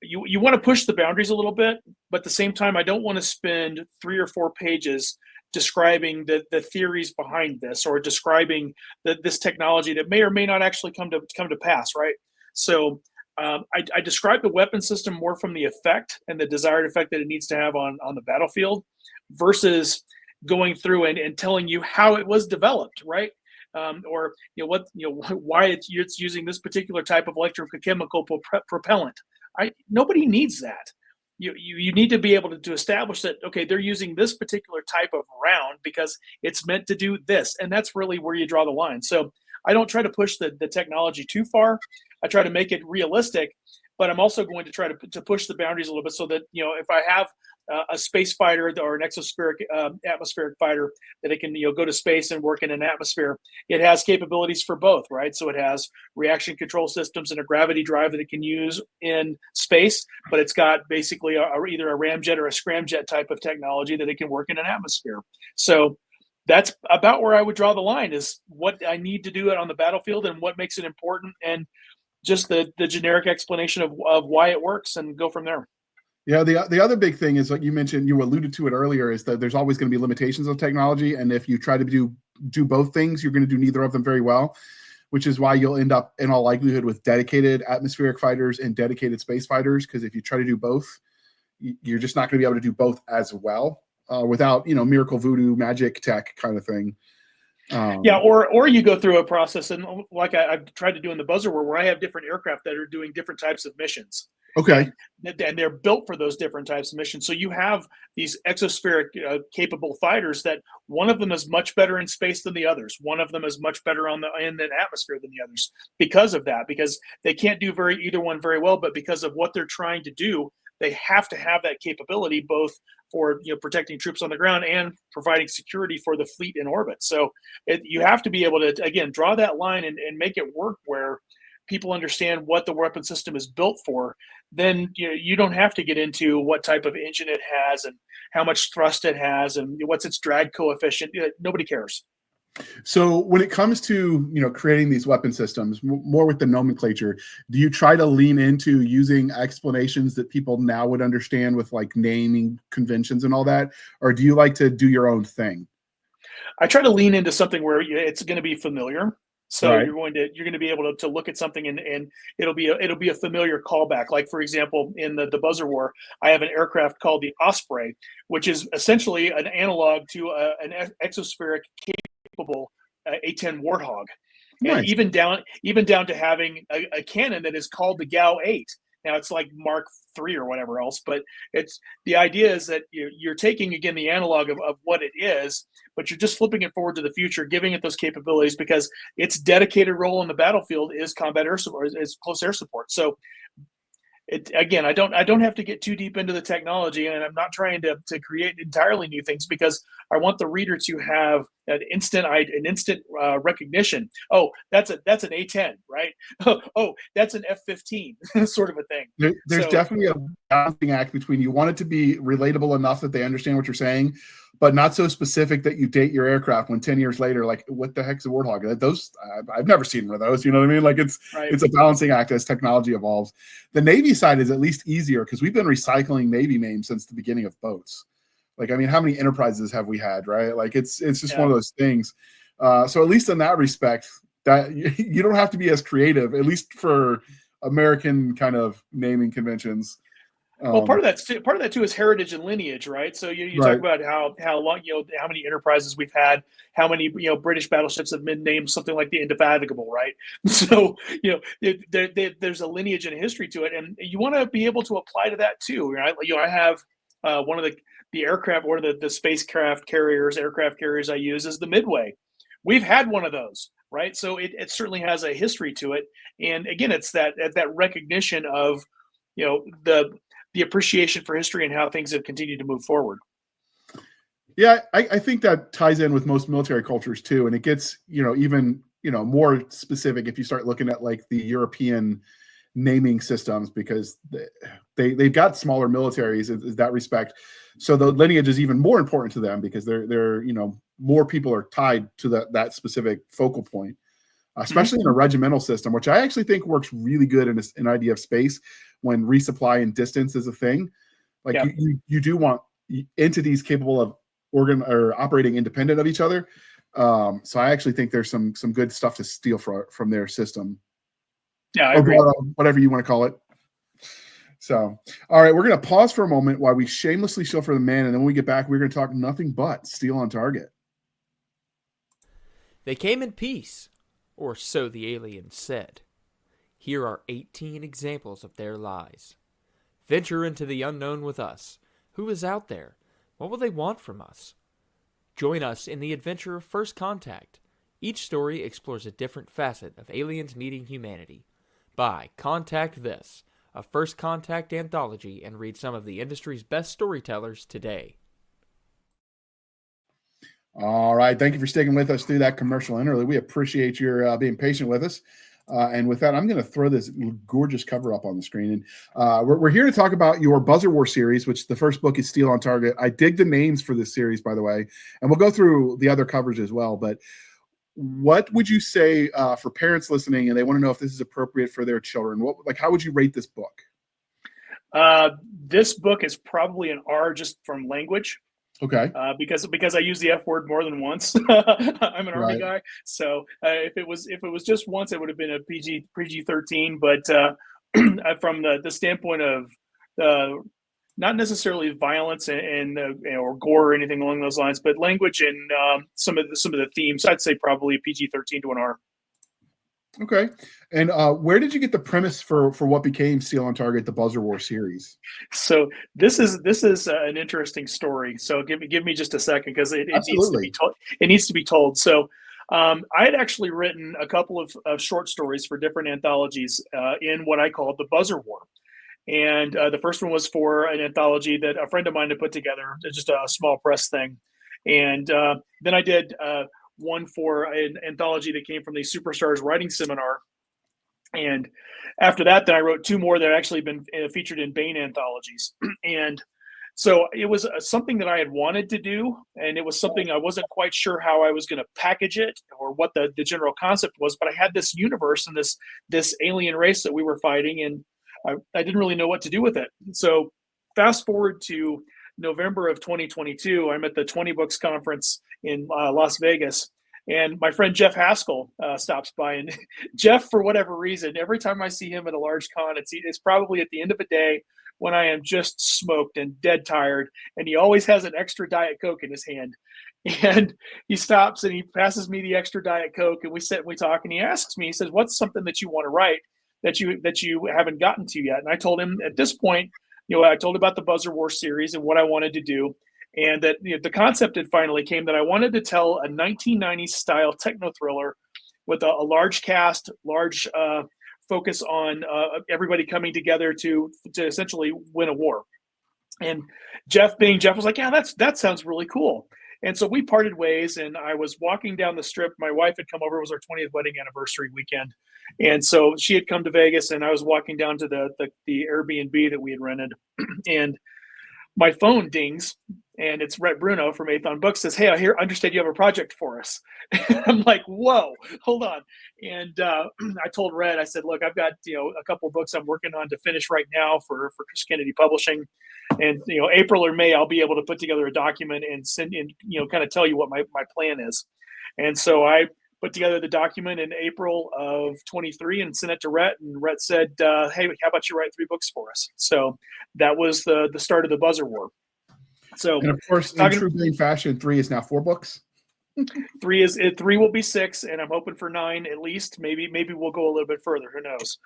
You want to push the boundaries a little bit, but at the same time, I don't want to spend 3 or 4 pages describing the theories behind this, or describing this technology that may or may not actually come to pass, right? So I describe the weapon system more from the effect and the desired effect that it needs to have on the battlefield, versus going through and telling you how it was developed, right? Or why it's using this particular type of electrochemical propellant. Nobody needs that. You need to be able to establish that, okay, they're using this particular type of round because it's meant to do this, and that's really where you draw the line. So I don't try to push the technology too far. I try to make it realistic, but I'm also going to try to push the boundaries a little bit so that, if I have a space fighter or an exospheric atmospheric fighter that it can go to space and work in an atmosphere, it has capabilities for both, right? So it has reaction control systems and a gravity drive that it can use in space, but it's got basically either a ramjet or a scramjet type of technology that it can work in an atmosphere. So that's about where I would draw the line, is what I need to do it on the battlefield and what makes it important, and just the generic explanation of why it works, and go from there. Yeah, the other big thing is, like you mentioned, you alluded to it earlier, is that there's always going to be limitations of technology, and if you try to do both things, you're going to do neither of them very well, which is why you'll end up in all likelihood with dedicated atmospheric fighters and dedicated space fighters, because if you try to do both, you're just not going to be able to do both as well without miracle voodoo magic tech kind of thing. Yeah, or you go through a process, and like I've tried to do in the Buzzer War, where I have different aircraft that are doing different types of missions. Okay. And they're built for those different types of missions. So you have these exospheric capable fighters that one of them is much better in space than the others. One of them is much better in the atmosphere than the others because of that, because they can't do either one very well, but because of what they're trying to do, they have to have that capability, both for protecting troops on the ground and providing security for the fleet in orbit. So you have to be able to, again, draw that line and make it work where people understand what the weapon system is built for. Then you don't have to get into what type of engine it has and how much thrust it has and what's its drag coefficient. Nobody cares. So when it comes to creating these weapon systems, more with the nomenclature, do you try to lean into using explanations that people now would understand with like naming conventions and all that, or do you like to do your own thing? I try to lean into something where it's going to be familiar. So right. you're going to be able to look at something and it'll be a familiar callback. Like, for example, in the Buzzer War, I have an aircraft called the Osprey, which is essentially an analog to an exospheric capable A-10 Warthog. Nice. And even down to having a cannon that is called the GAU 8. Now it's like Mark III or whatever else, but it's the idea is that you're taking, again, the analog of what it is, but you're just flipping it forward to the future, giving it those capabilities, because its dedicated role in the battlefield is combat air support, is close air support. So again, I don't have to get too deep into the technology, and I'm not trying to create entirely new things, because I want the reader to have an instant recognition. Oh, that's an A-10, right? Oh, that's an F-15, sort of a thing. There's definitely a balancing act between, you want it to be relatable enough that they understand what you're saying, but not so specific that you date your aircraft when 10 years later, like, what the heck's a Warthog? Those, I've never seen one of those. You know what I mean? Like, it's a balancing act as technology evolves. The Navy side is at least easier, because we've been recycling Navy names since the beginning of boats. Like, I mean, how many enterprises have we had, right? Like, it's just one of those things. So at least in that respect, that you don't have to be as creative, at least for American kind of naming conventions. Well, part of that too is heritage and lineage, right? So you talk about how long, how many enterprises we've had, how many British battleships have been named something like the Indefatigable, right? So there's a lineage and a history to it, and you want to be able to apply to that too, right? I have one of the aircraft, one of the spacecraft carriers, aircraft carriers I use is the Midway. We've had one of those, right? So it certainly has a history to it, and again, it's that recognition of the appreciation for history and how things have continued to move forward. Yeah, I think that ties in with most military cultures too, and it gets even more specific if you start looking at like the European naming systems, because they've got smaller militaries in that respect. So the lineage is even more important to them, because they're more people are tied to that specific focal point, especially in a regimental system, which I actually think works really good in an idea of space, when resupply and distance is a thing. Like, you do want entities capable of operating independent of each other. So I actually think there's some good stuff to steal from their system. Yeah, I agree. Whatever you want to call it. So, all right, we're going to pause for a moment while we shamelessly show for the man. And then when we get back, we're going to talk nothing but Steel on Target. They came in peace, or so the aliens said. Here are 18 examples of their lies. Venture into the unknown with us. Who is out there? What will they want from us? Join us in the adventure of First Contact. Each story explores a different facet of aliens meeting humanity. Buy Contact This, a First Contact anthology, and read some of the industry's best storytellers today. All right. Thank you for sticking with us through that commercial interlude. We appreciate your being patient with us. And with that, I'm going to throw this gorgeous cover up on the screen. And we're here to talk about your Buzzer War series, which the first book is Steel on Target. I dig the names for this series, by the way, and we'll go through the other covers as well. But what would you say for parents listening and they want to know if this is appropriate for their children? How would you rate this book? This book is probably an R just from language. Okay. Because I use the F word more than once. I'm an Army guy, so if it was just once, it would have been a PG-13. But from the standpoint of not necessarily violence and or gore or anything along those lines, but language and some of the themes, I'd say probably PG-13 to an R. Okay. And where did you get the premise for what became Steel on Target, the Buzzer War series? So this is an interesting story. So give me just a second, because it needs to be told. It needs to be told. So I had actually written a couple of short stories for different anthologies in what I called the Buzzer War. And the first one was for an anthology that a friend of mine had put together, just a small press thing. And then I did one for an anthology that came from the Superstars Writing Seminar. And after that, then I wrote two more that had actually been featured in Baen anthologies. And so it was something that I had wanted to do, and it was something I wasn't quite sure how I was going to package it or what the general concept was. But I had this universe and this alien race that we were fighting, and I didn't really know what to do with it. So fast forward to November of 2022, I'm at the 20 Books Conference in Las Vegas, and my friend Jeff Haskell stops by. And Jeff, for whatever reason, every time I see him at a large con, it's probably at the end of a day when I am just smoked and dead tired, and he always has an extra Diet Coke in his hand. And he stops and he passes me the extra Diet Coke, and we sit and we talk, and he asks me, he says, "What's something that you want to write that you haven't gotten to yet?" And I told him at this point, I told about the Buzzer War series and what I wanted to do. And that the concept had finally came that I wanted to tell a 1990s style techno thriller with a large cast, large focus on everybody coming together to essentially win a war. And Jeff was like, "Yeah, that sounds really cool." And so we parted ways, and I was walking down the strip. My wife had come over. It was our 20th wedding anniversary weekend. And so she had come to Vegas, and I was walking down to the Airbnb that we had rented. And my phone dings, and it's Rhett Bruno from Athon Books, says, "Hey, I understand you have a project for us." I'm like, "Whoa, hold on." And I told Rhett, I said, "Look, I've got a couple of books I'm working on to finish right now for Chris Kennedy Publishing, and April or May I'll be able to put together a document and send in, kind of tell you what my plan is." And so I put together the document in April of 23 and sent it to Rhett, and Rhett said, "Hey, how about you write 3 books for us?" So that was the start of the Buzzer War. So, and of course, in true Baen fashion, 3 is now 4 books. 3 will be 6, and I'm hoping for 9 at least. Maybe we'll go a little bit further. Who knows?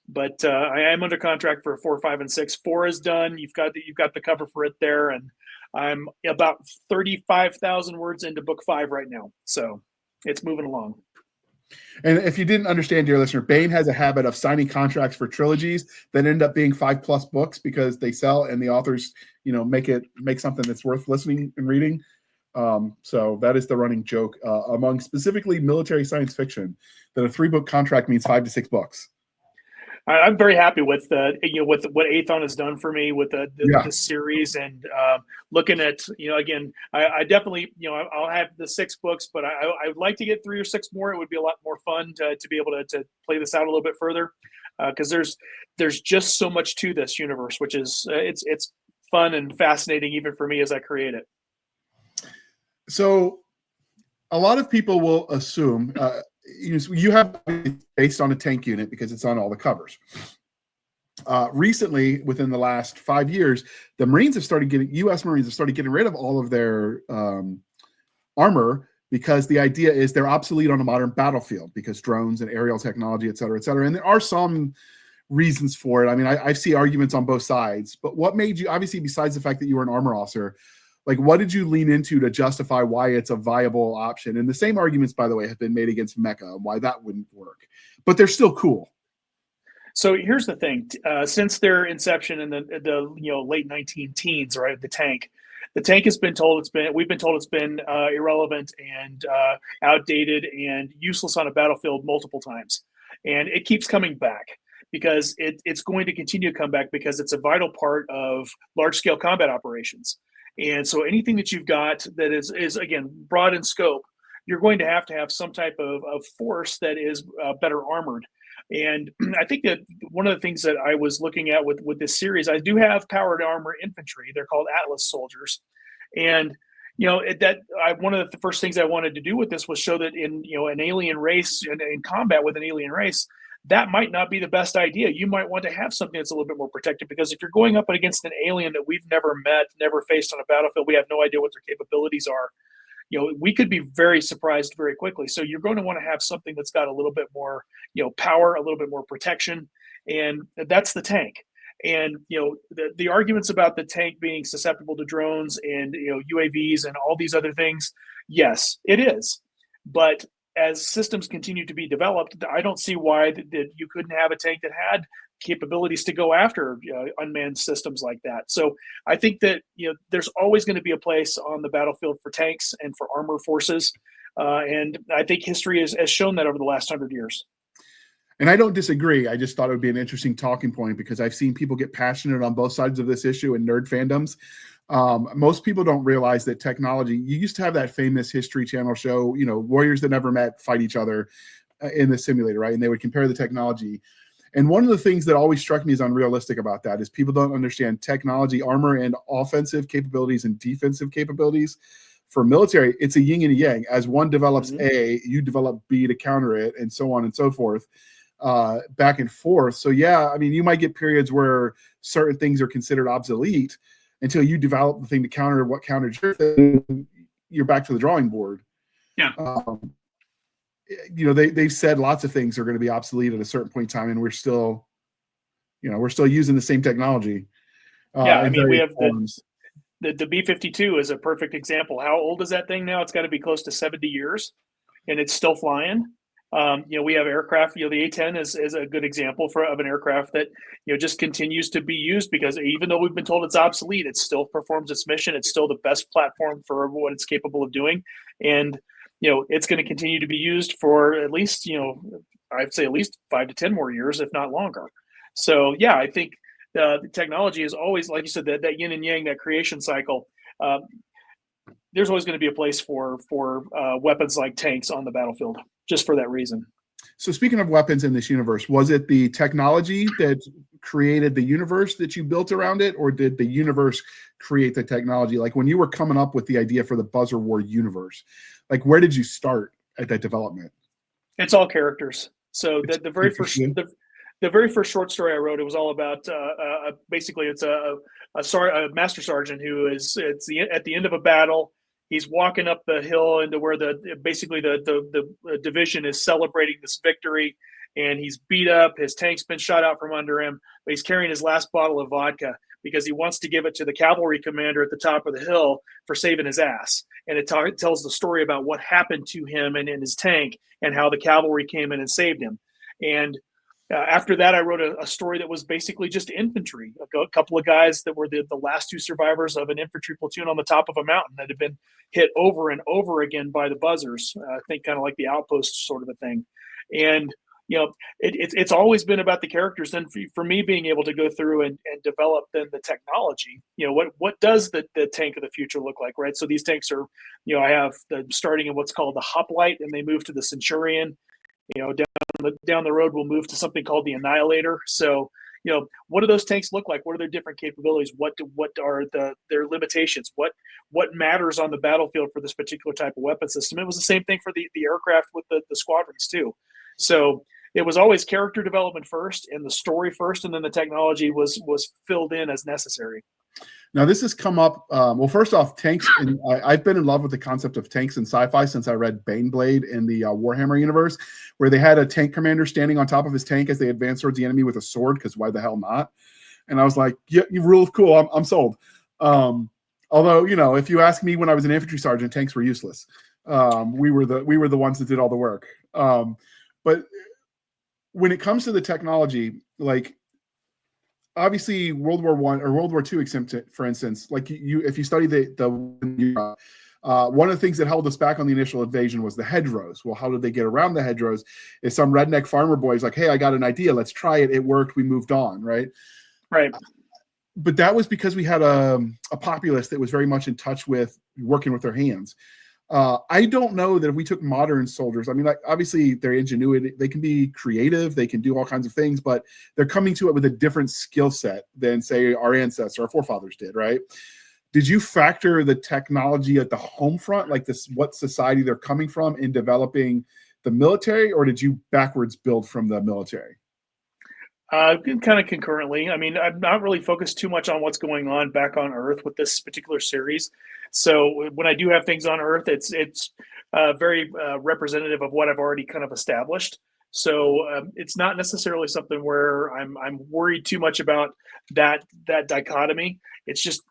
But I am under contract for 4, 5, and 6. 4 is done. You've got the cover for it there, and I'm about 35,000 words into book 5 right now. So it's moving along. And if you didn't understand, dear listener, Baen has a habit of signing contracts for trilogies that end up being 5+ books because they sell and the authors, make something that's worth listening and reading. So that is the running joke among specifically military science fiction, that a 3-book contract means 5 to 6 books. I'm very happy with with what Athon has done for me with the series, and looking at again, I definitely I'll have the 6 books, but I would like to get 3 or 6 more. It would be a lot more fun to be able to play this out a little bit further, because there's just so much to this universe, which is it's fun and fascinating even for me as I create it. So a lot of people will assume you have based on a tank unit because it's on all the covers. Recently, within the last 5 years, the U.S. Marines have started getting rid of all of their armor, because the idea is they're obsolete on a modern battlefield because drones and aerial technology, et cetera, et cetera. And there are some reasons for it. I mean, I see arguments on both sides, but what made you, obviously, besides the fact that you were an armor officer, like, what did you lean into to justify why it's a viable option? And the same arguments, by the way, have been made against Mecha, why that wouldn't work, but they're still cool. So here's the thing: since their inception in the late 19 teens, right, the tank has been told we've been told it's been irrelevant and outdated and useless on a battlefield multiple times, and it keeps coming back because it's going to continue to come back because it's a vital part of large scale combat operations. And so anything that you've got that is again broad in scope, you're going to have some type of force that is better armored. And I think that one of the things that I was looking at with this series, I do have powered armor infantry. They're called Atlas soldiers, and one of the first things I wanted to do with this was show that in an alien race and in combat with an alien race, that might not be the best idea. You might want to have something that's a little bit more protected, because if you're going up against an alien that we've never met, never faced on a battlefield, we have no idea what their capabilities are. We could be very surprised very quickly. So you're going to want to have something that's got a little bit more, power, a little bit more protection, and that's the tank. And the arguments about the tank being susceptible to drones and UAVs and all these other things, yes, it is. But as systems continue to be developed, I don't see why that you couldn't have a tank that had capabilities to go after unmanned systems like that. So I think that there's always going to be a place on the battlefield for tanks and for armor forces, and I think history has shown that over the last 100 years. And I don't disagree. I just thought it would be an interesting talking point, because I've seen people get passionate on both sides of this issue in nerd fandoms. Most people don't realize that technology, you used to have that famous History Channel show, warriors that never met fight each other in the simulator, right? And they would compare the technology. And one of the things that always struck me as unrealistic about that is people don't understand technology, armor, and offensive capabilities and defensive capabilities. For military, it's a yin and a yang. As one develops A, you develop B to counter it, and so on and so forth, back and forth. So yeah, I mean, you might get periods where certain things are considered obsolete until you develop the thing to counter what countered your thing. You're back to the drawing board. Yeah. They've said lots of things are going to be obsolete at a certain point in time, and we're still using the same technology. I mean, we have the B-52 is a perfect example. How old is that thing now? It's got to be close to 70 years, and it's still flying. We have aircraft. The A-10 is a good example of an aircraft that just continues to be used, because even though we've been told it's obsolete, it still performs its mission. It's still the best platform for what it's capable of doing, and it's going to continue to be used for at least I'd say at least 5 to 10 more years, if not longer. So yeah, I think the technology is always, like you said, that yin and yang, that creation cycle. There's always going to be a place for weapons like tanks on the battlefield, just for that reason. So speaking of weapons in this universe, was it the technology that created the universe that you built around it, or did the universe create the technology? Like when you were coming up with the idea for the Buzzer War universe, like where did you start at that development? It's all characters. So the very first short story I wrote, it was all about basically it's a master sergeant who is at the end of a battle. He's walking up the hill into where the division is celebrating this victory, and he's beat up. His tank's been shot out from under him, but he's carrying his last bottle of vodka because he wants to give it to the cavalry commander at the top of the hill for saving his ass. And it tells the story about what happened to him and in his tank, and how the cavalry came in and saved him. And after that, I wrote a story that was basically just infantry. A couple of guys that were the last two survivors of an infantry platoon on the top of a mountain that had been hit over and over again by the buzzers. I think kind of like the Outpost sort of a thing. And it's always been about the characters. Then for me, being able to go through and develop then the technology. What does the tank of the future look like, right? So these tanks are, I have starting in what's called the Hoplite, and they move to the Centurion. Down the road, we'll move to something called the Annihilator. So, what do those tanks look like? What are their different capabilities? What are their limitations? What matters on the battlefield for this particular type of weapon system? It was the same thing for the aircraft with the squadrons too. So, it was always character development first and the story first, and then the technology was filled in as necessary. Now, this has come up. Well, first off, tanks. I've been in love with the concept of tanks in sci-fi since I read Baneblade in the Warhammer universe, where they had a tank commander standing on top of his tank as they advanced towards the enemy with a sword, because why the hell not? And I was like, yeah, you rule, cool. I'm sold. Although, if you ask me, when I was an infantry sergeant, tanks were useless. We were the ones that did all the work. But when it comes to the technology, like, obviously World War I or World War II, for instance, like if you study one of the things that held us back on the initial invasion was the hedgerows. Well, how did they get around the hedgerows? Is some redneck farmer boy's like, hey, I got an idea. Let's try it. It worked. We moved on. Right. Right. But that was because we had a populace that was very much in touch with working with their hands. I don't know that if we took modern soldiers, I mean, like, obviously their ingenuity, they can be creative, they can do all kinds of things, but they're coming to it with a different skill set than, say, our ancestors, our forefathers did, right? Did you factor the technology at the home front, like this, what society they're coming from, in developing the military, or did you backwards build from the military? Kind of concurrently. I mean, I'm not really focused too much on what's going on back on Earth with this particular series. So when I do have things on Earth, it's very representative of what I've already kind of established. So it's not necessarily something where I'm worried too much about that dichotomy. It's just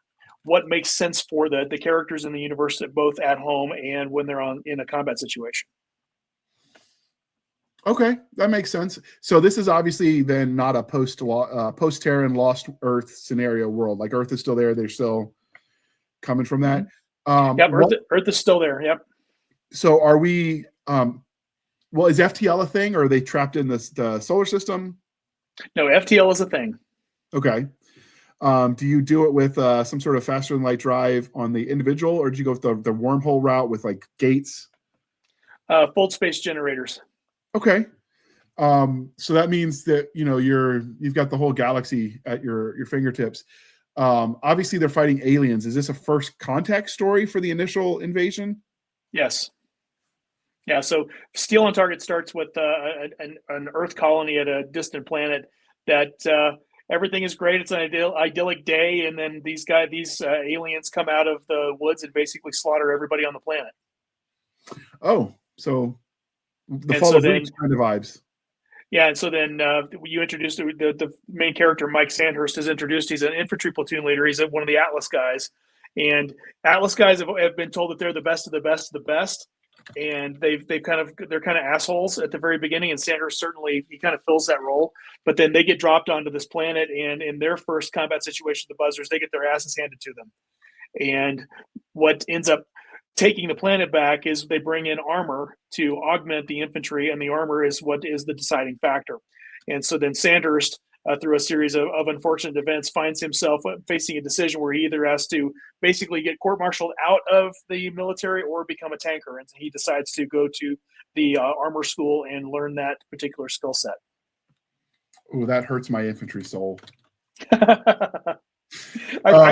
what makes sense for the characters in the universe, both at home and when they're in a combat situation. Okay, that makes sense. So this is obviously then not a post-Terran Lost Earth scenario world. Like, Earth is still there; they're still coming from that. Yep, Earth is still there. Yep. So are we? Well, is FTL a thing, or are they trapped in the solar system? No, FTL is a thing. Okay. Do you do it with some sort of faster than light drive on the individual, or do you go with the wormhole route with, like, gates? Full space generators. Okay. So that means that, you've got the whole galaxy at your fingertips. Obviously they're fighting aliens. Is this a first contact story for the initial invasion? Yes. Yeah. So Steel on Target starts with an Earth colony at a distant planet that everything is great. It's an idyllic day. And then these aliens come out of the woods and basically slaughter everybody on the planet. Oh, so the Fall of Reach kind of vibes. Yeah, and so then you introduced the main character, Mike Sandhurst, is introduced. He's an infantry platoon leader. He's one of the Atlas guys, and Atlas guys have been told that they're the best of the best of the best, and they're kind of assholes at the very beginning. And Sandhurst certainly, he kind of fills that role, but then they get dropped onto this planet, and in their first combat situation, the Buzzers, they get their asses handed to them, and what ends up taking the planet back is they bring in armor to augment the infantry, and the armor is what is the deciding factor. And so then Sandhurst, through a series of unfortunate events, finds himself facing a decision where he either has to basically get court-martialed out of the military or become a tanker. And he decides to go to the armor school and learn that particular skill set. Oh, that hurts my infantry soul. I've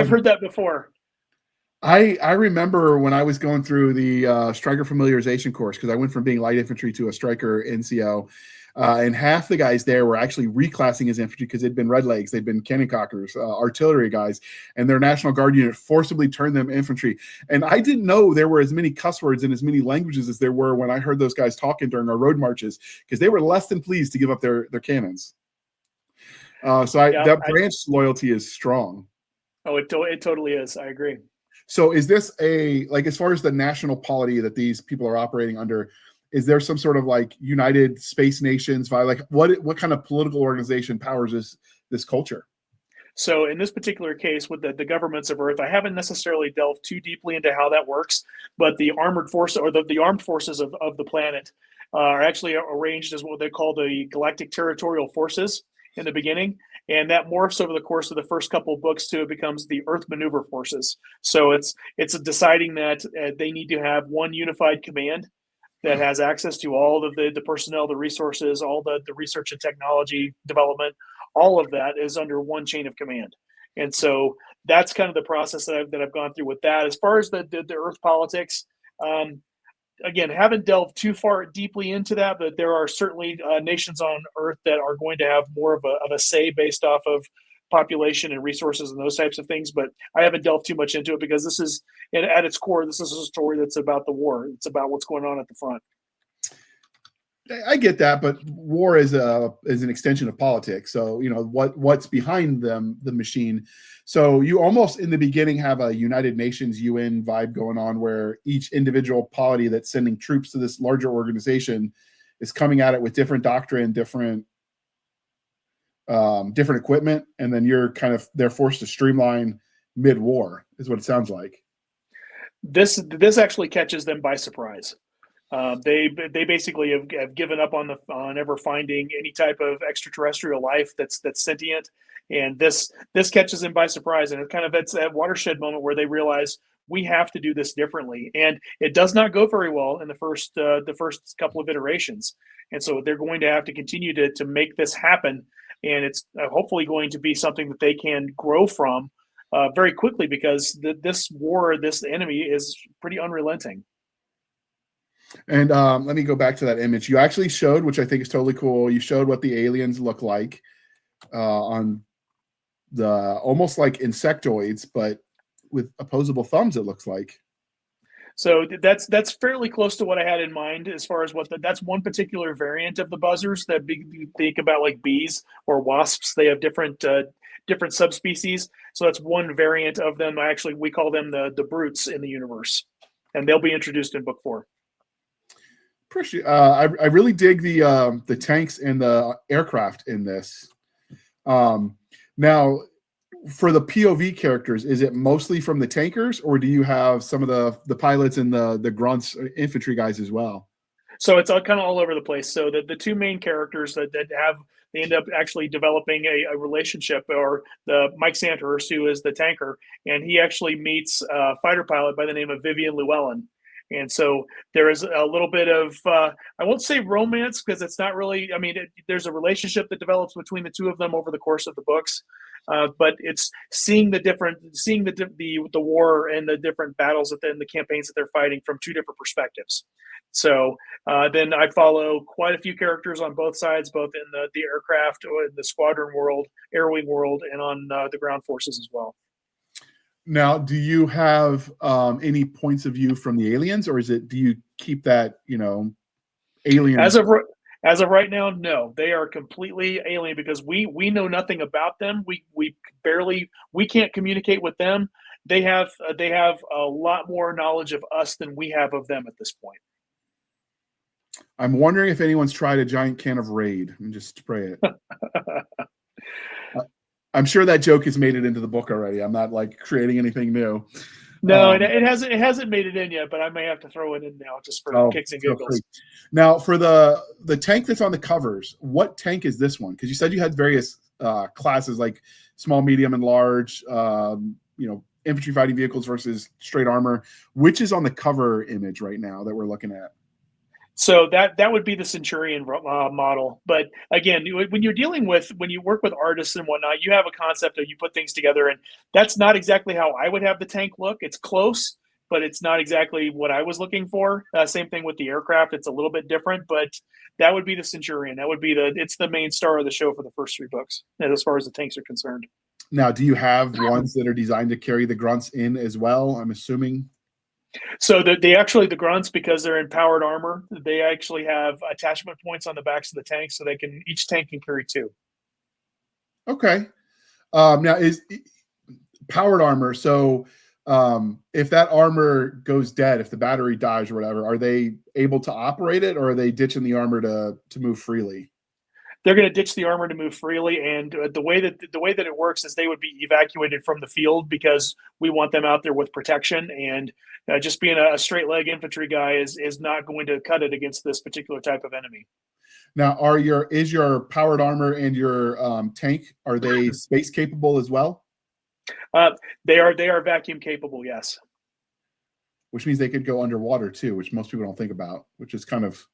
heard that before. I remember when I was going through the striker familiarization course, because I went from being light infantry to a striker NCO, and half the guys there were actually reclassing as infantry because they'd been red legs, they'd been cannon cockers, artillery guys, and their National Guard unit forcibly turned them infantry. And I didn't know there were as many cuss words and as many languages as there were when I heard those guys talking during our road marches, because they were less than pleased to give up their cannons. That branch loyalty is strong. Oh, it totally is. I agree. So is this as far as the national polity that these people are operating under, is there some sort of like United Space Nations, what kind of political organization powers this culture? So in this particular case with the governments of Earth, I haven't necessarily delved too deeply into how that works, but the armored force or the armed forces of the planet are actually arranged as what they call the Galactic Territorial Forces in the beginning. And that morphs over the course of the first couple of books to it becomes the Earth Maneuver Forces. So it's deciding that they need to have one unified command that has access to all of the personnel, the resources, all the research and technology development. All of that is under one chain of command. And so that's kind of the process that I've gone through with that. As far as the Earth politics, again, haven't delved too far deeply into that, but there are certainly nations on Earth that are going to have more of a say based off of population and resources and those types of things. But I haven't delved too much into it because this is, at its core, this is a story that's about the war. It's about what's going on at the front. I get that, but war is an extension of politics. So what's behind them, the machine. So you almost in the beginning have a United Nations UN vibe going on, where each individual polity that's sending troops to this larger organization is coming at it with different doctrine, different equipment, and then they're forced to streamline mid-war, is what it sounds like. This actually catches them by surprise. They basically have given up on ever finding any type of extraterrestrial life that's sentient, and this catches them by surprise, and it's that watershed moment where they realize we have to do this differently, and it does not go very well in the first couple of iterations, and so they're going to have to continue to make this happen, and it's hopefully going to be something that they can grow from very quickly, because this enemy is pretty unrelenting. And let me go back to that image you actually showed, which I think is totally cool. You showed what the aliens look like on the almost like insectoids, but with opposable thumbs, it looks like. So that's fairly close to what I had in mind as far as that's one particular variant of the buzzers that you think about, like bees or wasps. They have different subspecies. So that's one variant of them. We call them the brutes in the universe, and they'll be introduced in book 4. I really dig the tanks and the aircraft in this. Now, for the POV characters, is it mostly from the tankers, or do you have some of the pilots and the grunts, infantry guys as well? So it's all kind of all over the place. So the two main characters they end up actually developing a relationship, or the Mike Sandhurst, who is the tanker, and he actually meets a fighter pilot by the name of Vivian Llewellyn. And so there is a little bit of, I won't say romance, because it's not really, there's a relationship that develops between the two of them over the course of the books. But it's seeing the war and the different battles and the campaigns that they're fighting from two different perspectives. So then I follow quite a few characters on both sides, both in the aircraft or in the squadron world, air wing world, and on the ground forces as well. Now, do you have any points of view from the aliens, or do you keep that, alien? As of right now, no. They are completely alien, because we know nothing about them. We can't communicate with them. They have a lot more knowledge of us than we have of them at this point. I'm wondering if anyone's tried a giant can of Raid and just spray it. I'm sure that joke has made it into the book already. I'm not like creating anything new. No, it hasn't made it in yet, but I may have to throw it in now just for kicks and giggles. Now, for the tank that's on the covers, what tank is this one? Because you said you had various classes, like small, medium, and large. Infantry fighting vehicles versus straight armor. Which is on the cover image right now that we're looking at? So that would be the Centurion model. But again, when you work with artists and whatnot, you have a concept of, you put things together, and that's not exactly how I would have the tank look. It's close, but it's not exactly what I was looking for. Same thing with the aircraft. It's a little bit different, but that would be the Centurion. That would be it's the main star of the show for the first 3 books, as far as the tanks are concerned. Now, do you have ones that are designed to carry the grunts in as well, I'm assuming? So the grunts, because they're in powered armor, they actually have attachment points on the backs of the tanks, so each tank can carry 2. Okay. Now, is powered armor, so if that armor goes dead, if the battery dies or whatever, are they able to operate it, or are they ditching the armor to move freely? They're going to ditch the armor to move freely, and the way that it works is they would be evacuated from the field, because we want them out there with protection, and just being a straight leg infantry guy is not going to cut it against this particular type of enemy. Now, is your powered armor and your tank, are they space capable as well? They are vacuum capable, yes. Which means they could go underwater too, which most people don't think about, which is kind of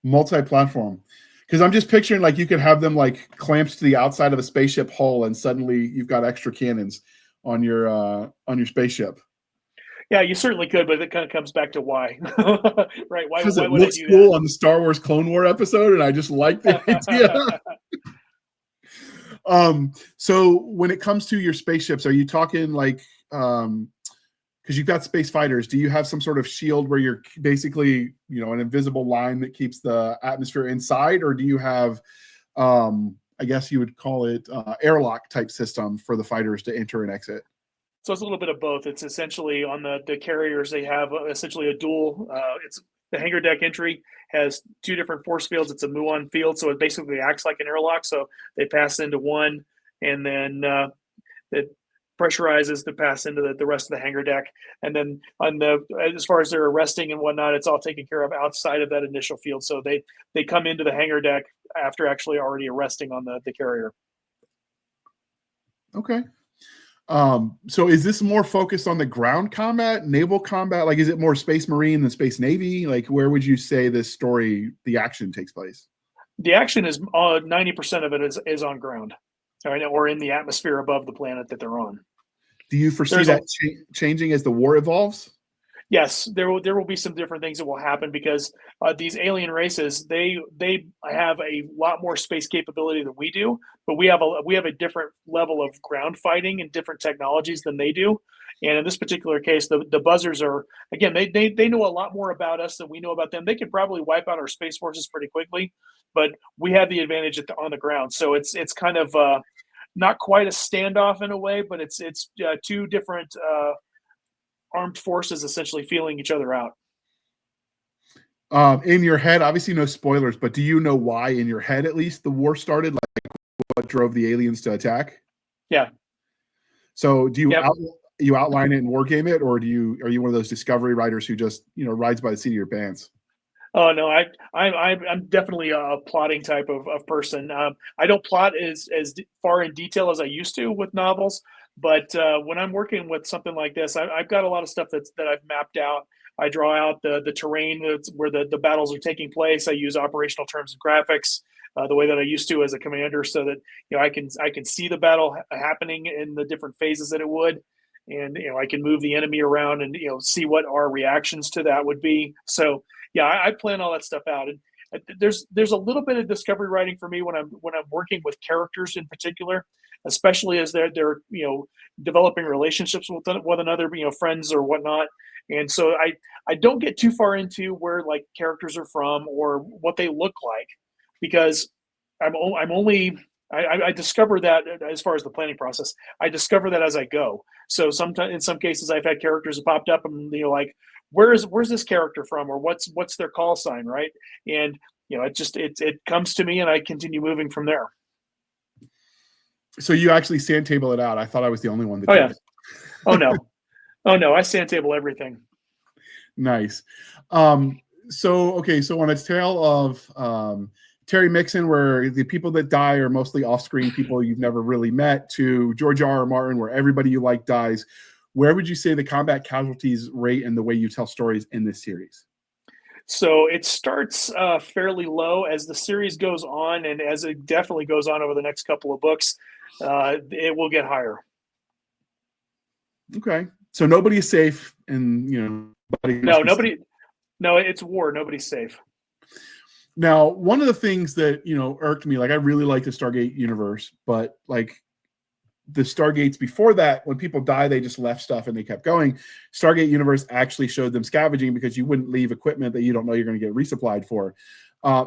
multi-platform. Because I'm just picturing, like, you could have them like clamped to the outside of a spaceship hull, and suddenly you've got extra cannons on your spaceship. Yeah, you certainly could, but it kind of comes back to why, right? Why Because it would I looks do cool on the Star Wars Clone War episode, and I just like the idea. that? So when it comes to your spaceships, are you talking like because you've got space fighters, do you have some sort of shield where you're basically, an invisible line that keeps the atmosphere inside, or do you have I guess you would call it airlock type system for the fighters to enter and exit? So it's a little bit of both. It's essentially on the carriers, they have essentially a dual. It's the hangar deck entry has two different force fields. It's a muon field, so it basically acts like an airlock. So they pass into one, and then it pressurizes to pass into the rest of the hangar deck. And then as far as their arresting and whatnot, it's all taken care of outside of that initial field. So they come into the hangar deck after actually already arresting on the carrier. Okay. So is this more focused on the ground combat, naval combat? Like, is it more Space Marine than Space Navy? Like, where would you say this story, the action takes place? The action is 90% of it is on ground, right, or in the atmosphere above the planet that they're on. Do you foresee that changing as the war evolves? Yes, there will be some different things that will happen because these alien races they have a lot more space capability than we do, but we have a different level of ground fighting and different technologies than they do. And in this particular case, the buzzers are, again, they know a lot more about us than we know about them. They could probably wipe out our space forces pretty quickly, but we have the advantage on the ground. So it's kind of not quite a standoff in a way, but it's two different armed forces essentially feeling each other out. In your head, obviously no spoilers, but do you know why in your head at least the war started? Like what drove the aliens to attack? Yeah. So do you Yep. You outline it and wargame it, or are you one of those discovery writers who just rides by the seat of your pants? Oh no, I'm definitely a plotting type of person. I don't plot as far in detail as I used to with novels, but when I'm working with something like this, I've got a lot of stuff that I've mapped out. I draw out the terrain where the battles are taking place. I use operational terms and graphics the way that I used to as a commander, so that I can see the battle happening in the different phases that it would, and I can move the enemy around and see what our reactions to that would be. So yeah, I plan all that stuff out, and there's a little bit of discovery writing for me when I'm working with characters in particular, especially as they're developing relationships with one another, friends or whatnot. And so I don't get too far into where like characters are from or what they look like, because I discover that as far as the planning process, I discover that as I go. So sometimes in some cases I've had characters that popped up and like, where's this character from, or what's their call sign, right? And it comes to me and I continue moving from there. So you actually sand table it out. I thought I was the only one that Oh did yeah. it. Oh no, I sand table everything. Nice. So on a tale of Terry Mixon, where the people that die are mostly off-screen people you've never really met, to George R. R. Martin, where everybody you like dies, where would you say the combat casualties rate in the way you tell stories in this series? So it starts fairly low as the series goes on, and as it definitely goes on over the next couple of books, it will get higher. Okay, so nobody is safe, and No, it's war. Nobody's safe. Now, one of the things that irked me, like I really like the Stargate universe, but like the Stargates before that, when people die, they just left stuff and they kept going. Stargate universe actually showed them scavenging, because you wouldn't leave equipment that you don't know you're going to get resupplied for.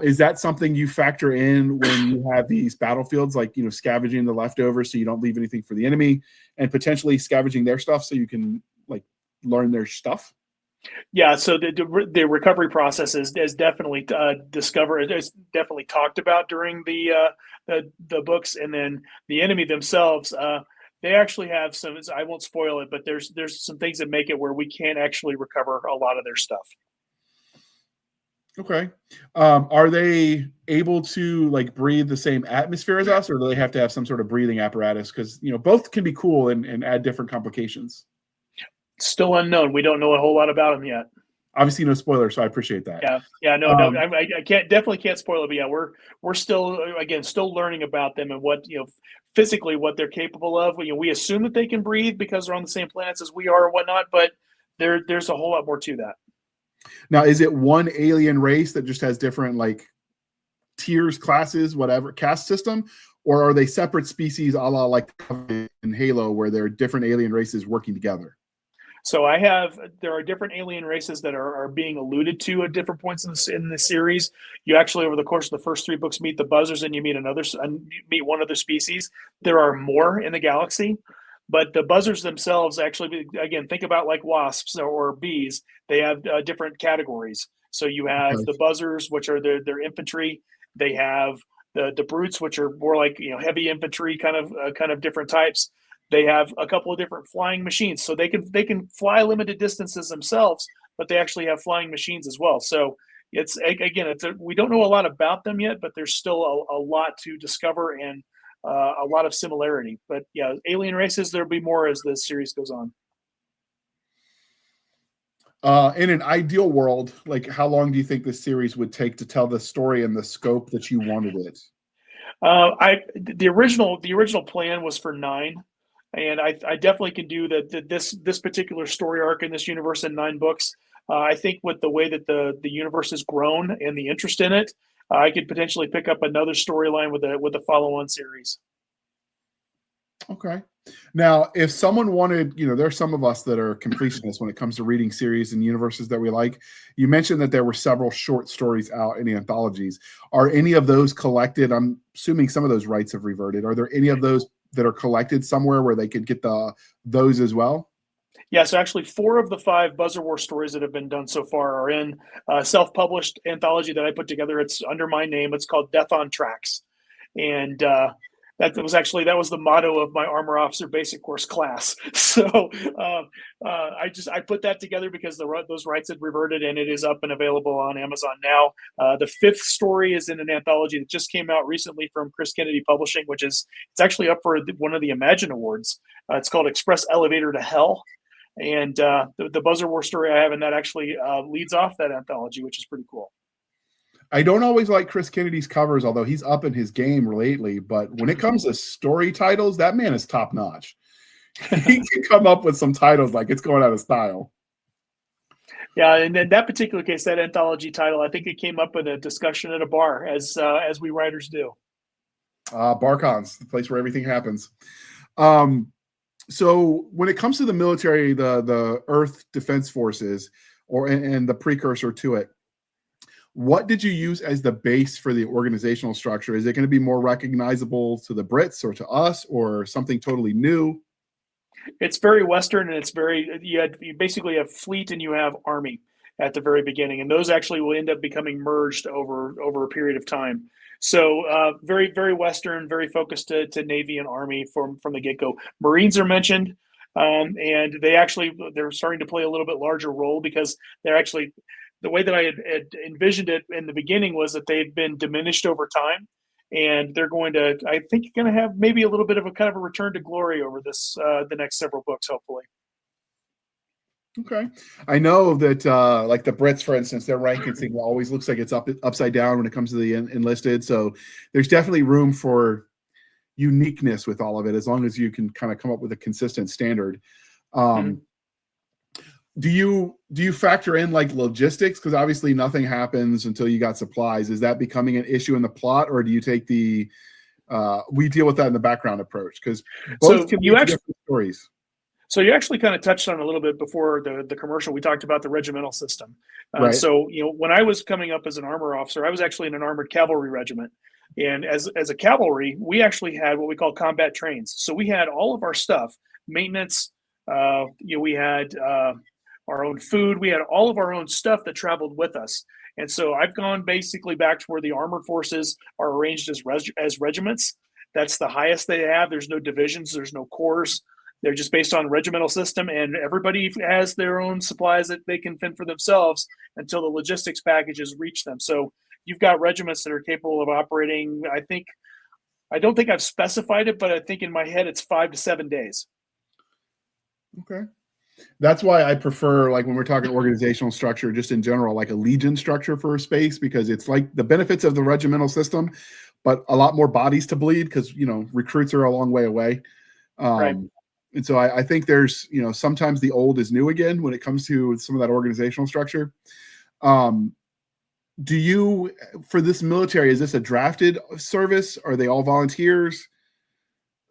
Is that something you factor in when you have these battlefields, like scavenging the leftovers so you don't leave anything for the enemy, and potentially scavenging their stuff so you can like learn their stuff? Yeah, so the recovery process is definitely discovered. It's definitely talked about during the books, and then the enemy themselves. They actually have some. I won't spoil it, but there's some things that make it where we can't actually recover a lot of their stuff. Okay. Are they able to like breathe the same atmosphere as us, or do they have to have some sort of breathing apparatus? Because both can be cool and add different complications. Still unknown. We don't know a whole lot about them yet. Obviously, no spoilers, so I appreciate that. No. I definitely can't spoil it. But yeah, we're still learning about them and what physically what they're capable of. We assume that they can breathe because they're on the same planets as we are and whatnot, but There's a whole lot more to that. Now, is it one alien race that just has different like tiers, classes, whatever, caste system, or are they separate species, a la like in Halo, where there are different alien races working together? So there are different alien races that are being alluded to at different points in the series. You actually, over the course of the first 3 books, meet the Buzzers, and you meet one other species. There are more in the galaxy, but the Buzzers themselves actually, again, think about like wasps or bees. They have different categories. So you have the Buzzers, which are their infantry. They have the Brutes, which are more like heavy infantry, kind of different types. They have a couple of different flying machines, so they can fly limited distances themselves, but they actually have flying machines as well. So we don't know a lot about them yet, but there's still a lot to discover and a lot of similarity. But yeah, alien races, there'll be more as the series goes on. In an ideal world, like how long do you think this series would take to tell the story in the scope that you wanted it? The original plan was for 9. And I definitely can do this particular story arc in this universe in 9 books. I think with the way that the universe has grown and the interest in it, I could potentially pick up another storyline with a follow-on series. Okay. Now, if someone wanted, there are some of us that are completionists when it comes to reading series and universes that we like. You mentioned that there were several short stories out in the anthologies. Are any of those collected? I'm assuming some of those rights have reverted. Are there any of those that are collected somewhere where they could get those as well? Yeah, so actually 4 of the 5 Buzzer War stories that have been done so far are in a self-published anthology that I put together. It's under my name. It's called Death on Tracks. And that was the motto of my Armor Officer Basic Course class. So I put that together because those rights had reverted, and it is up and available on Amazon now. The 5th story is in an anthology that just came out recently from Chris Kennedy Publishing, it's actually up for one of the Imagine Awards. It's called Express Elevator to Hell. And the Buzzer War story I have in that actually leads off that anthology, which is pretty cool. I don't always like Chris Kennedy's covers, although he's up in his game lately. But when it comes to story titles, that man is top notch. He can come up with some titles like it's going out of style. Yeah, and in that particular case, that anthology title, I think it came up in a discussion at a bar, as we writers do. BarCons, the place where everything happens. So when it comes to the military, the Earth Defense Forces, and the precursor to it, what did you use as the base for the organizational structure? Is it going to be more recognizable to the Brits or to us, or something totally new? It's very Western, and you basically have fleet and you have army at the very beginning, and those actually will end up becoming merged over a period of time. So very, very Western, very focused to Navy and Army from the get-go. Marines are mentioned, and they're starting to play a little bit larger role because they're actually, the way that I had envisioned it in the beginning was that they've been diminished over time, and they're going to have maybe a little bit of a kind of a return to glory over the next several books, hopefully. Okay. I know that like the Brits, for instance, their ranking thing always looks like it's upside down when it comes to the enlisted. So there's definitely room for uniqueness with all of it, as long as you can kind of come up with a consistent standard. Do you factor in like logistics? Because obviously nothing happens until you got supplies. Is that becoming an issue in the plot, or do you take the we deal with that in the background approach? Because both can be different stories. So you actually kind of touched on a little bit before the commercial. We talked about the regimental system. Right. So when I was coming up as an armor officer, I was actually in an armored cavalry regiment. And as a cavalry, we actually had what we call combat trains. So we had all of our stuff, maintenance. We had our own food. We had all of our own stuff that traveled with us. And so I've gone basically back to where the armored forces are arranged as regiments. That's the highest they have. There's no divisions. There's no corps. They're just based on regimental system, and everybody has their own supplies that they can fend for themselves until the logistics packages reach them. So you've got regiments that are capable of operating, I don't think I've specified it, but I think in my head it's 5 to 7 days. Okay. That's why I prefer, like when we're talking organizational structure, just in general, like a legion structure for a space, because it's like the benefits of the regimental system, but a lot more bodies to bleed because, recruits are a long way away. Right. And so I think there's, sometimes the old is new again when it comes to some of that organizational structure. Do you, for this military, is this a drafted service? Are they all volunteers?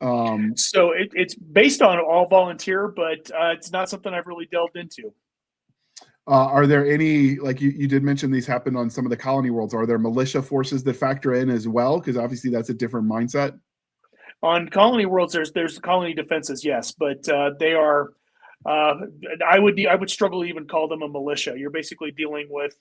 So it's based on all volunteer, but it's not something I've really delved into. Are there any, like you did mention these happen on some of the colony worlds, are there militia forces that factor in as well? Because obviously that's a different mindset. On colony worlds, there's colony defenses, yes, but they are. I would struggle to even call them a militia. You're basically dealing with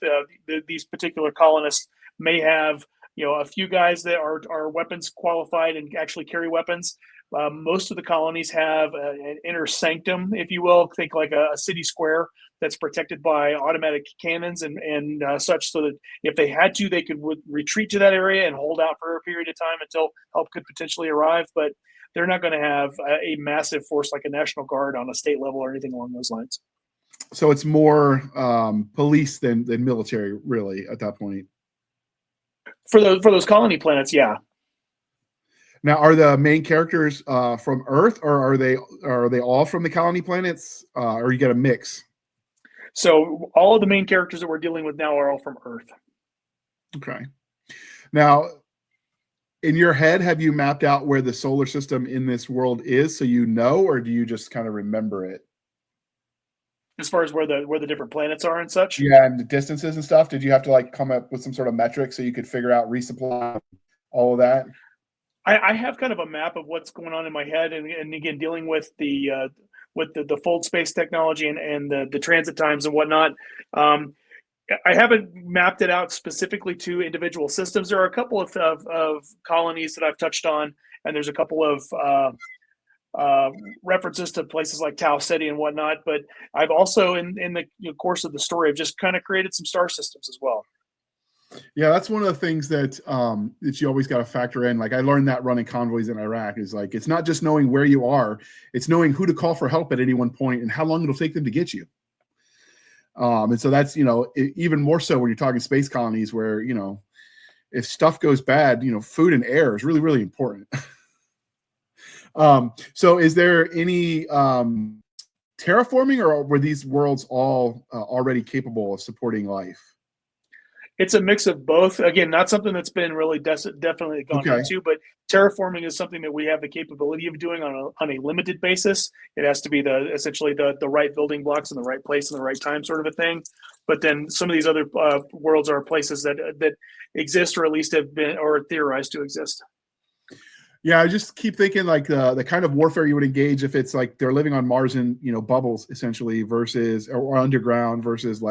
these particular colonists may have a few guys that are weapons qualified and actually carry weapons. Most of the colonies have an inner sanctum, if you will. Think like a city square that's protected by automatic cannons and such, so that if they had to, they could retreat to that area and hold out for a period of time until help could potentially arrive. But they're not going to have a massive force like a National Guard on a state level or anything along those lines. So it's more police than military, really, at that point. For those colony planets, yeah. Now, are the main characters from Earth, or are they all from the colony planets, or you get a mix? So all of the main characters that we're dealing with now are all from Earth. Okay. Now, in your head, have you mapped out where the solar system in this world is, so or do you just kind of remember it? As far as where the different planets are and such? Yeah, and the distances and stuff. Did you have to come up with some sort of metric so you could figure out resupply, all of that? I have kind of a map of what's going on in my head, and again, dealing with the fold space technology and the transit times and whatnot. I haven't mapped it out specifically to individual systems. There are a couple of colonies that I've touched on, and there's a couple of references to places like Tau Ceti and whatnot. But I've also, in the course of the story, I've just kind of created some star systems as well. Yeah, that's one of the things that you always got to factor in. Like I learned that running convoys in Iraq is it's not just knowing where you are, it's knowing who to call for help at any one point and how long it'll take them to get you. And so that's, even more so when you're talking space colonies where, if stuff goes bad, food and air is really, really important. So is there any terraforming, or were these worlds all already capable of supporting life? It's a mix of both. Again, not something that's been really definitely gone into, but terraforming is something that we have the capability of doing on a limited basis. It has to be essentially the right building blocks in the right place in the right time, sort of a thing. But then some of these other worlds are places that exist, or at least have been or theorized to exist. Yeah, I just keep thinking the kind of warfare you would engage if it's like they're living on Mars in bubbles essentially versus or underground versus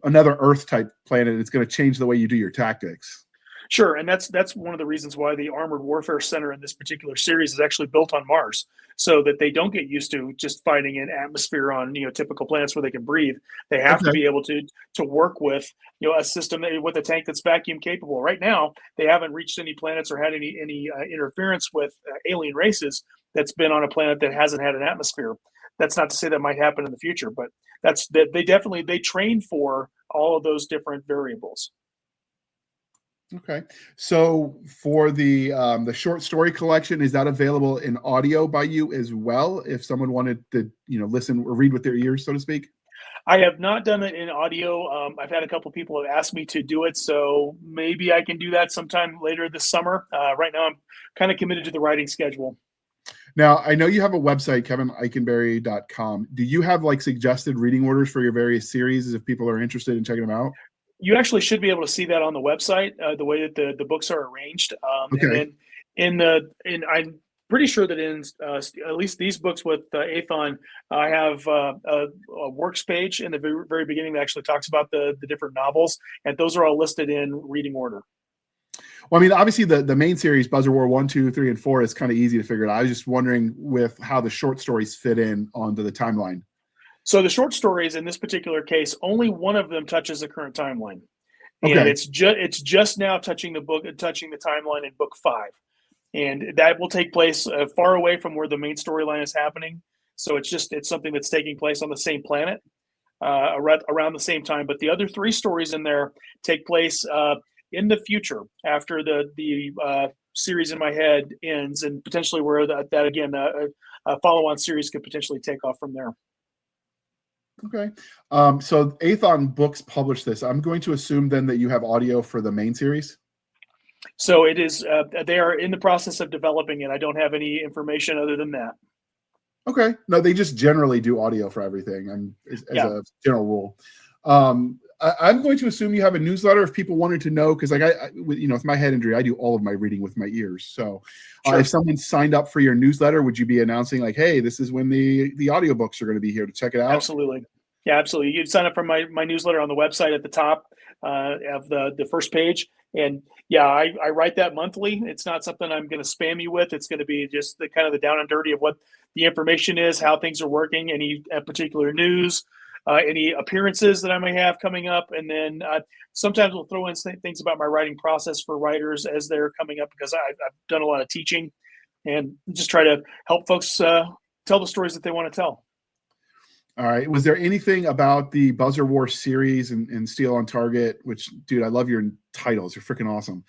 another Earth type planet. It's going to change the way you do your tactics. Sure, and that's one of the reasons why the Armored Warfare Center in this particular series is actually built on Mars, so that they don't get used to just fighting in atmosphere on typical planets where they can breathe. They have to be able to work with a system with a tank that's vacuum capable. Right now, they haven't reached any planets or had any interference with alien races that's been on a planet that hasn't had an atmosphere. That's not to say that might happen in the future, but they train for all of those different variables. Okay, so for the short story collection, is that available in audio by you as well? If someone wanted to, listen or read with their ears, so to speak. I have not done it in audio. I've had a couple people have asked me to do it, so maybe I can do that sometime later this summer. Right now, I'm kind of committed to the writing schedule. Now, I know you have a website, kevinikenberry.com. Do you have suggested reading orders for your various series if people are interested in checking them out? You actually should be able to see that on the website, the way that the books are arranged. Okay. And then I'm pretty sure that in at least these books with Athon, I have a works page in the very, very beginning that actually talks about the different novels, and those are all listed in reading order. Well, I mean, obviously the main series, Buzzer War 1, 2, 3, and 4 is kind of easy to figure out. I was just wondering with how the short stories fit in onto the timeline. So the short stories in this particular case, only one of them touches the current timeline. Okay. And it's just now touching the timeline in book 5. And that will take place far away from where the main storyline is happening. So it's something that's taking place on the same planet around the same time. But the other 3 stories in there take place in the future after the series in my head ends, and potentially where that again a follow-on series could potentially take off from there. Okay. So Athon Books published this. I'm going to assume then that you have audio for the main series. So it is. They are in the process of developing it. I don't have any information other than that. Okay. No, they just generally do audio for everything, and as a general rule. I'm going to assume you have a newsletter if people wanted to know, because like with my head injury, I do all of my reading with my ears. So Sure. If someone signed up for your newsletter, would you be announcing like, hey, this is when the audiobooks are going to be here to check it out? Absolutely. Yeah, absolutely. You'd sign up for my newsletter on the website at the top of the first page. And yeah, I write that monthly. It's not something I'm going to spam you with. It's going to be just the kind of the down and dirty of what the information is, how things are working, any particular news, any appearances that I may have coming up. And then sometimes we'll throw in things about my writing process for writers as they're coming up, because I've done a lot of teaching and just try to help folks tell the stories that they want to tell. All right. Was there anything about the Buzzer War series and Steel on Target, which, dude, I love your titles. You're freaking awesome.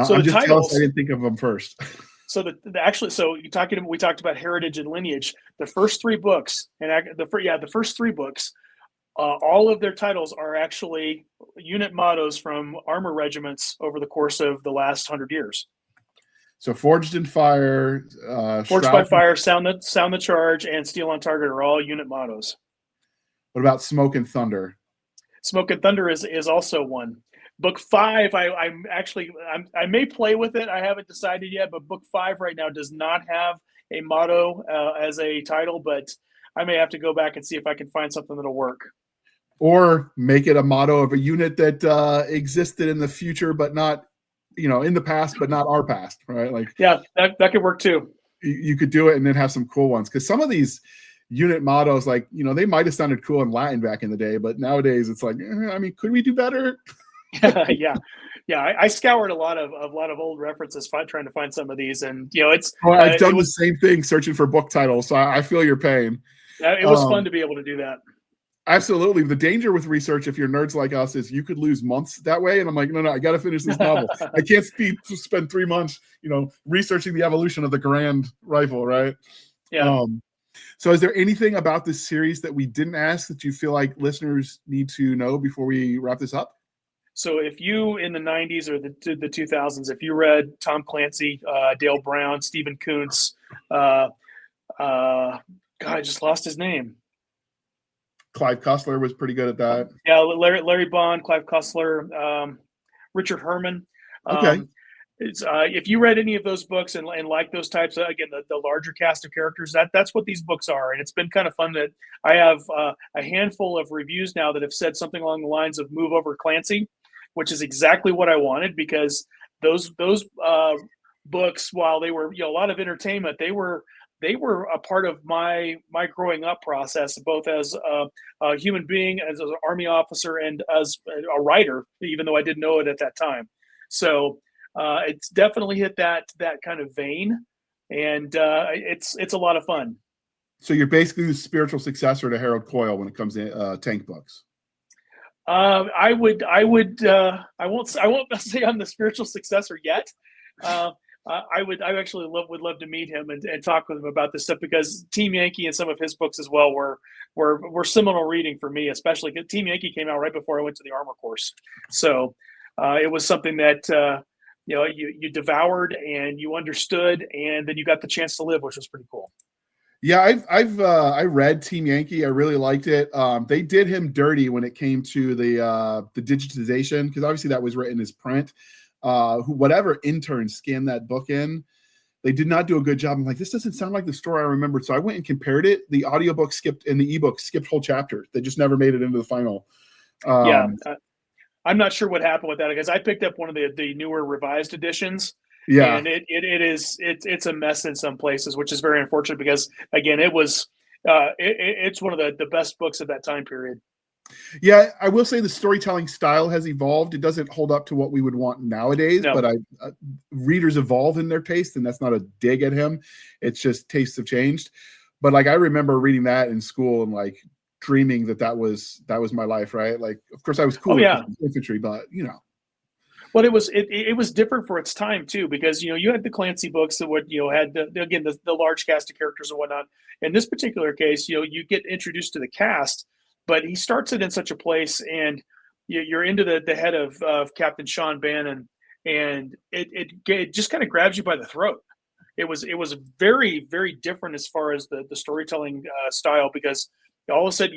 So I'm the just titles, jealous I didn't think of them first. So we talked about heritage and lineage. The first three books, the first three books, all of their titles are actually unit mottos from armor regiments over the course of the last 100 years. So Forged in Fire, Forged by Fire, Sound the Charge, and Steel on Target are all unit mottos. What about Smoke and Thunder? Smoke and Thunder is also one. Book 5, I may play with it. I haven't decided yet, but book 5 right now does not have a motto as a title, but I may have to go back and see if I can find something that'll work. Or make it a motto of a unit that existed in the future, but not, in the past, but not our past, right? Like, yeah, that could work too. You could do it and then have some cool ones, because some of these unit mottos, like, they might have sounded cool in Latin back in the day, but nowadays it's like, could we do better? yeah. I scoured a lot of old references trying to find some of these, and it's. I've done the same thing searching for book titles, so I feel your pain. It was fun to be able to do that. Absolutely. The danger with research, if you're nerds like us, is you could lose months that way. And I'm like, no, I got to finish this novel. I can't spend 3 months, researching the evolution of the Garand rifle, right? Yeah. So is there anything about this series that we didn't ask that you feel like listeners need to know before we wrap this up? So if you, in the 90s or the 2000s, if you read Tom Clancy, Dale Brown, Stephen Kuntz, God, I just lost his name. Clive Cussler was pretty good at that. Yeah, Larry Bond, Clive Cussler, Richard Herman. Okay. If you read any of those books and like those types, again, the larger cast of characters, that's what these books are. And it's been kind of fun that I have a handful of reviews now that have said something along the lines of "move over Clancy," which is exactly what I wanted, because those books, while they were a lot of entertainment, they were a part of my growing up process, both as a human being, as an Army officer, and as a writer, even though I didn't know it at that time. So it's definitely hit that kind of vein, and it's a lot of fun. So you're basically the spiritual successor to Harold Coyle when it comes to tank books. I won't say I'm the spiritual successor yet. I actually would love to meet him and talk with him about this stuff, because Team Yankee and some of his books as well were seminal reading for me, especially because Team Yankee came out right before I went to the armor course. So it was something that you devoured and you understood, and then you got the chance to live, which was pretty cool. Yeah, I read Team Yankee. I really liked it. They did him dirty when it came to the digitization, because obviously that was written as print. Whatever intern scanned that book in, they did not do a good job. I'm like, this doesn't sound like the story I remembered. So I went and compared it. The audiobook skipped and the ebook skipped whole chapters. They just never made it into the final. I'm not sure what happened with that, because I picked up one of the newer revised editions. Yeah, and it's a mess in some places, which is very unfortunate, because again, it's one of the best books of that time period. Yeah, I will say the storytelling style has evolved. It doesn't hold up to what we would want nowadays, No. but readers evolve in their taste, and that's not a dig at him. It's just tastes have changed. But like, I remember reading that in school and like dreaming that was my life, right? Like, of course I was cool with infantry, but Well, it was different for its time too, because you had the Clancy books that would had the large cast of characters and whatnot. In this particular case, you get introduced to the cast, but he starts it in such a place, and you're into the head of Captain Sean Bannon, and it just kind of grabs you by the throat. It was very, very different as far as the storytelling style, because all of a sudden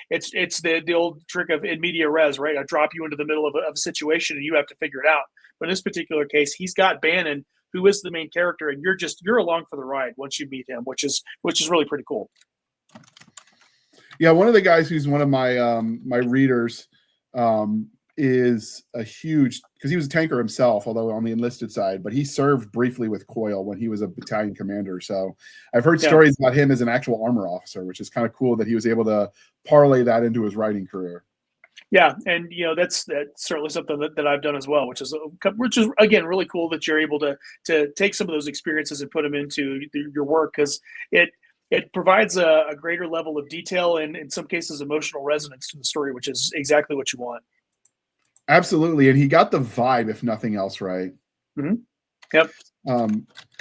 it's the old trick of in media res, right? I drop you into the middle of a situation and you have to figure it out. But in this particular case, he's got Bannon, who is the main character, and you're along for the ride once you meet him, which is really pretty cool. Yeah, one of the guys who's one of my my readers is a huge, because he was a tanker himself, although on the enlisted side, but he served briefly with Coyle when he was a battalion commander. So I've heard stories about him as an actual armor officer, which is kind of cool that he was able to parlay that into his writing career. Yeah, and that's certainly something that I've done as well, which is again really cool that you're able to take some of those experiences and put them into your work, because it provides a greater level of detail and in some cases emotional resonance to the story, which is exactly what you want. Absolutely. And he got the vibe, if nothing else, right? Mm-hmm. Yep.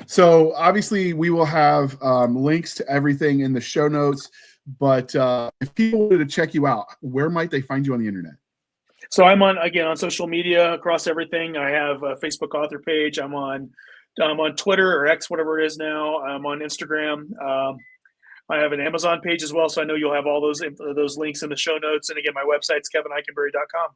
So obviously we will have links to everything in the show notes, but if people wanted to check you out, where might they find you on the internet? So I'm on social media across everything. I have a Facebook author page. I'm on Twitter or X, whatever it is now. I'm on Instagram. I have an Amazon page as well. So I know you'll have all those links in the show notes. And again, my website's kevinikenberry.com.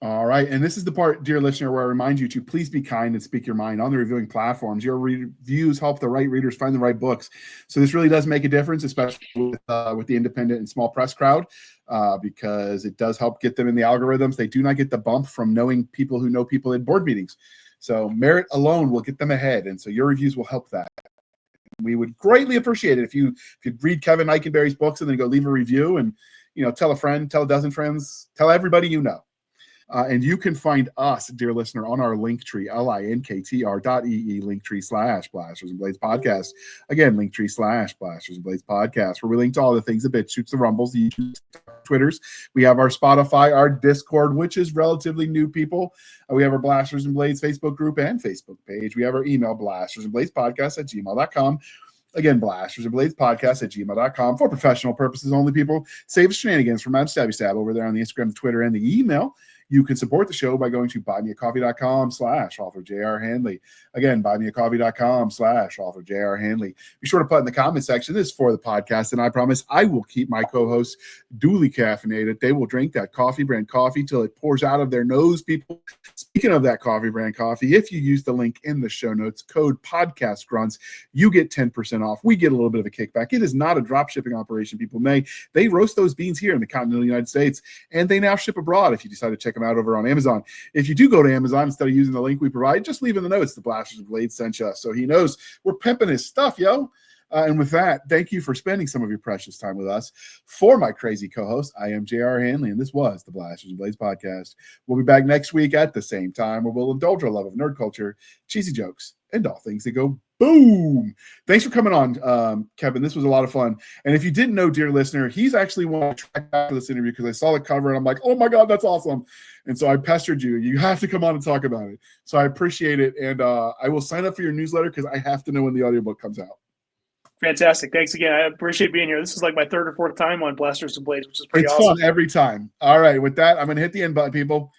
All right. And this is the part, dear listener, where I remind you to please be kind and speak your mind on the reviewing platforms. Your reviews help the right readers find the right books. So this really does make a difference, especially with the independent and small press crowd, because it does help get them in the algorithms. They do not get the bump from knowing people who know people at board meetings. So merit alone will get them ahead. And so your reviews will help that. We would greatly appreciate it if you'd read Kevin Ikenberry's books and then go leave a review and, tell a friend, tell a dozen friends, tell everybody you know. And you can find us, dear listener, on our Linktree, linktr.ee, Linktree/Blasters and Blades Podcast. Again, Linktree/Blasters and Blades Podcast, where we link to all the things, the bits, shoots, the rumbles, the YouTube, Twitters. We have our Spotify, our Discord, which is relatively new people. We have our Blasters and Blades Facebook group and Facebook page. We have our email, blastersandbladespodcast@gmail.com. Again, Blasters and Blades Podcast @gmail.com for professional purposes only, people. Save shenanigans from Stabby Stab over there on the Instagram, the Twitter, and the email. You can support the show by going to buymeacoffee.com/author JR Handley. Again, buymeacoffee.com/author JR Handley. Be sure to put in the comment section, this is for the podcast, and I promise I will keep my co-hosts duly caffeinated. They will drink that coffee brand coffee till it pours out of their nose, people. Speaking of that coffee brand coffee, if you use the link in the show notes, code podcast grunts, you get 10% off. We get a little bit of a kickback. It is not a drop shipping operation, people. They roast those beans here in the continental United States, and they now ship abroad if you decide to check them out over on Amazon. If you do go to Amazon, instead of using the link we provide, just leave in the notes the Blasters and Blades sent you, so he knows we're pimping his stuff, yo. And with that, thank you for spending some of your precious time with us. For my crazy co-host, I am JR Handley, and this was the Blasters and Blades Podcast. We'll be back next week at the same time, where we'll indulge our love of nerd culture, cheesy jokes, and all things that go boom. Thanks for coming on, Kevin. This was a lot of fun. And if you didn't know, dear listener, he's actually one to track back to this interview because I saw the cover and I'm like, oh my God, that's awesome. And so I pestered you. You have to come on and talk about it. So I appreciate it. And I will sign up for your newsletter because I have to know when the audiobook comes out. Fantastic. Thanks again. I appreciate being here. This is like my third or fourth time on Blasters and Blades, which is pretty awesome. It's fun every time. All right. With that, I'm going to hit the end button, people.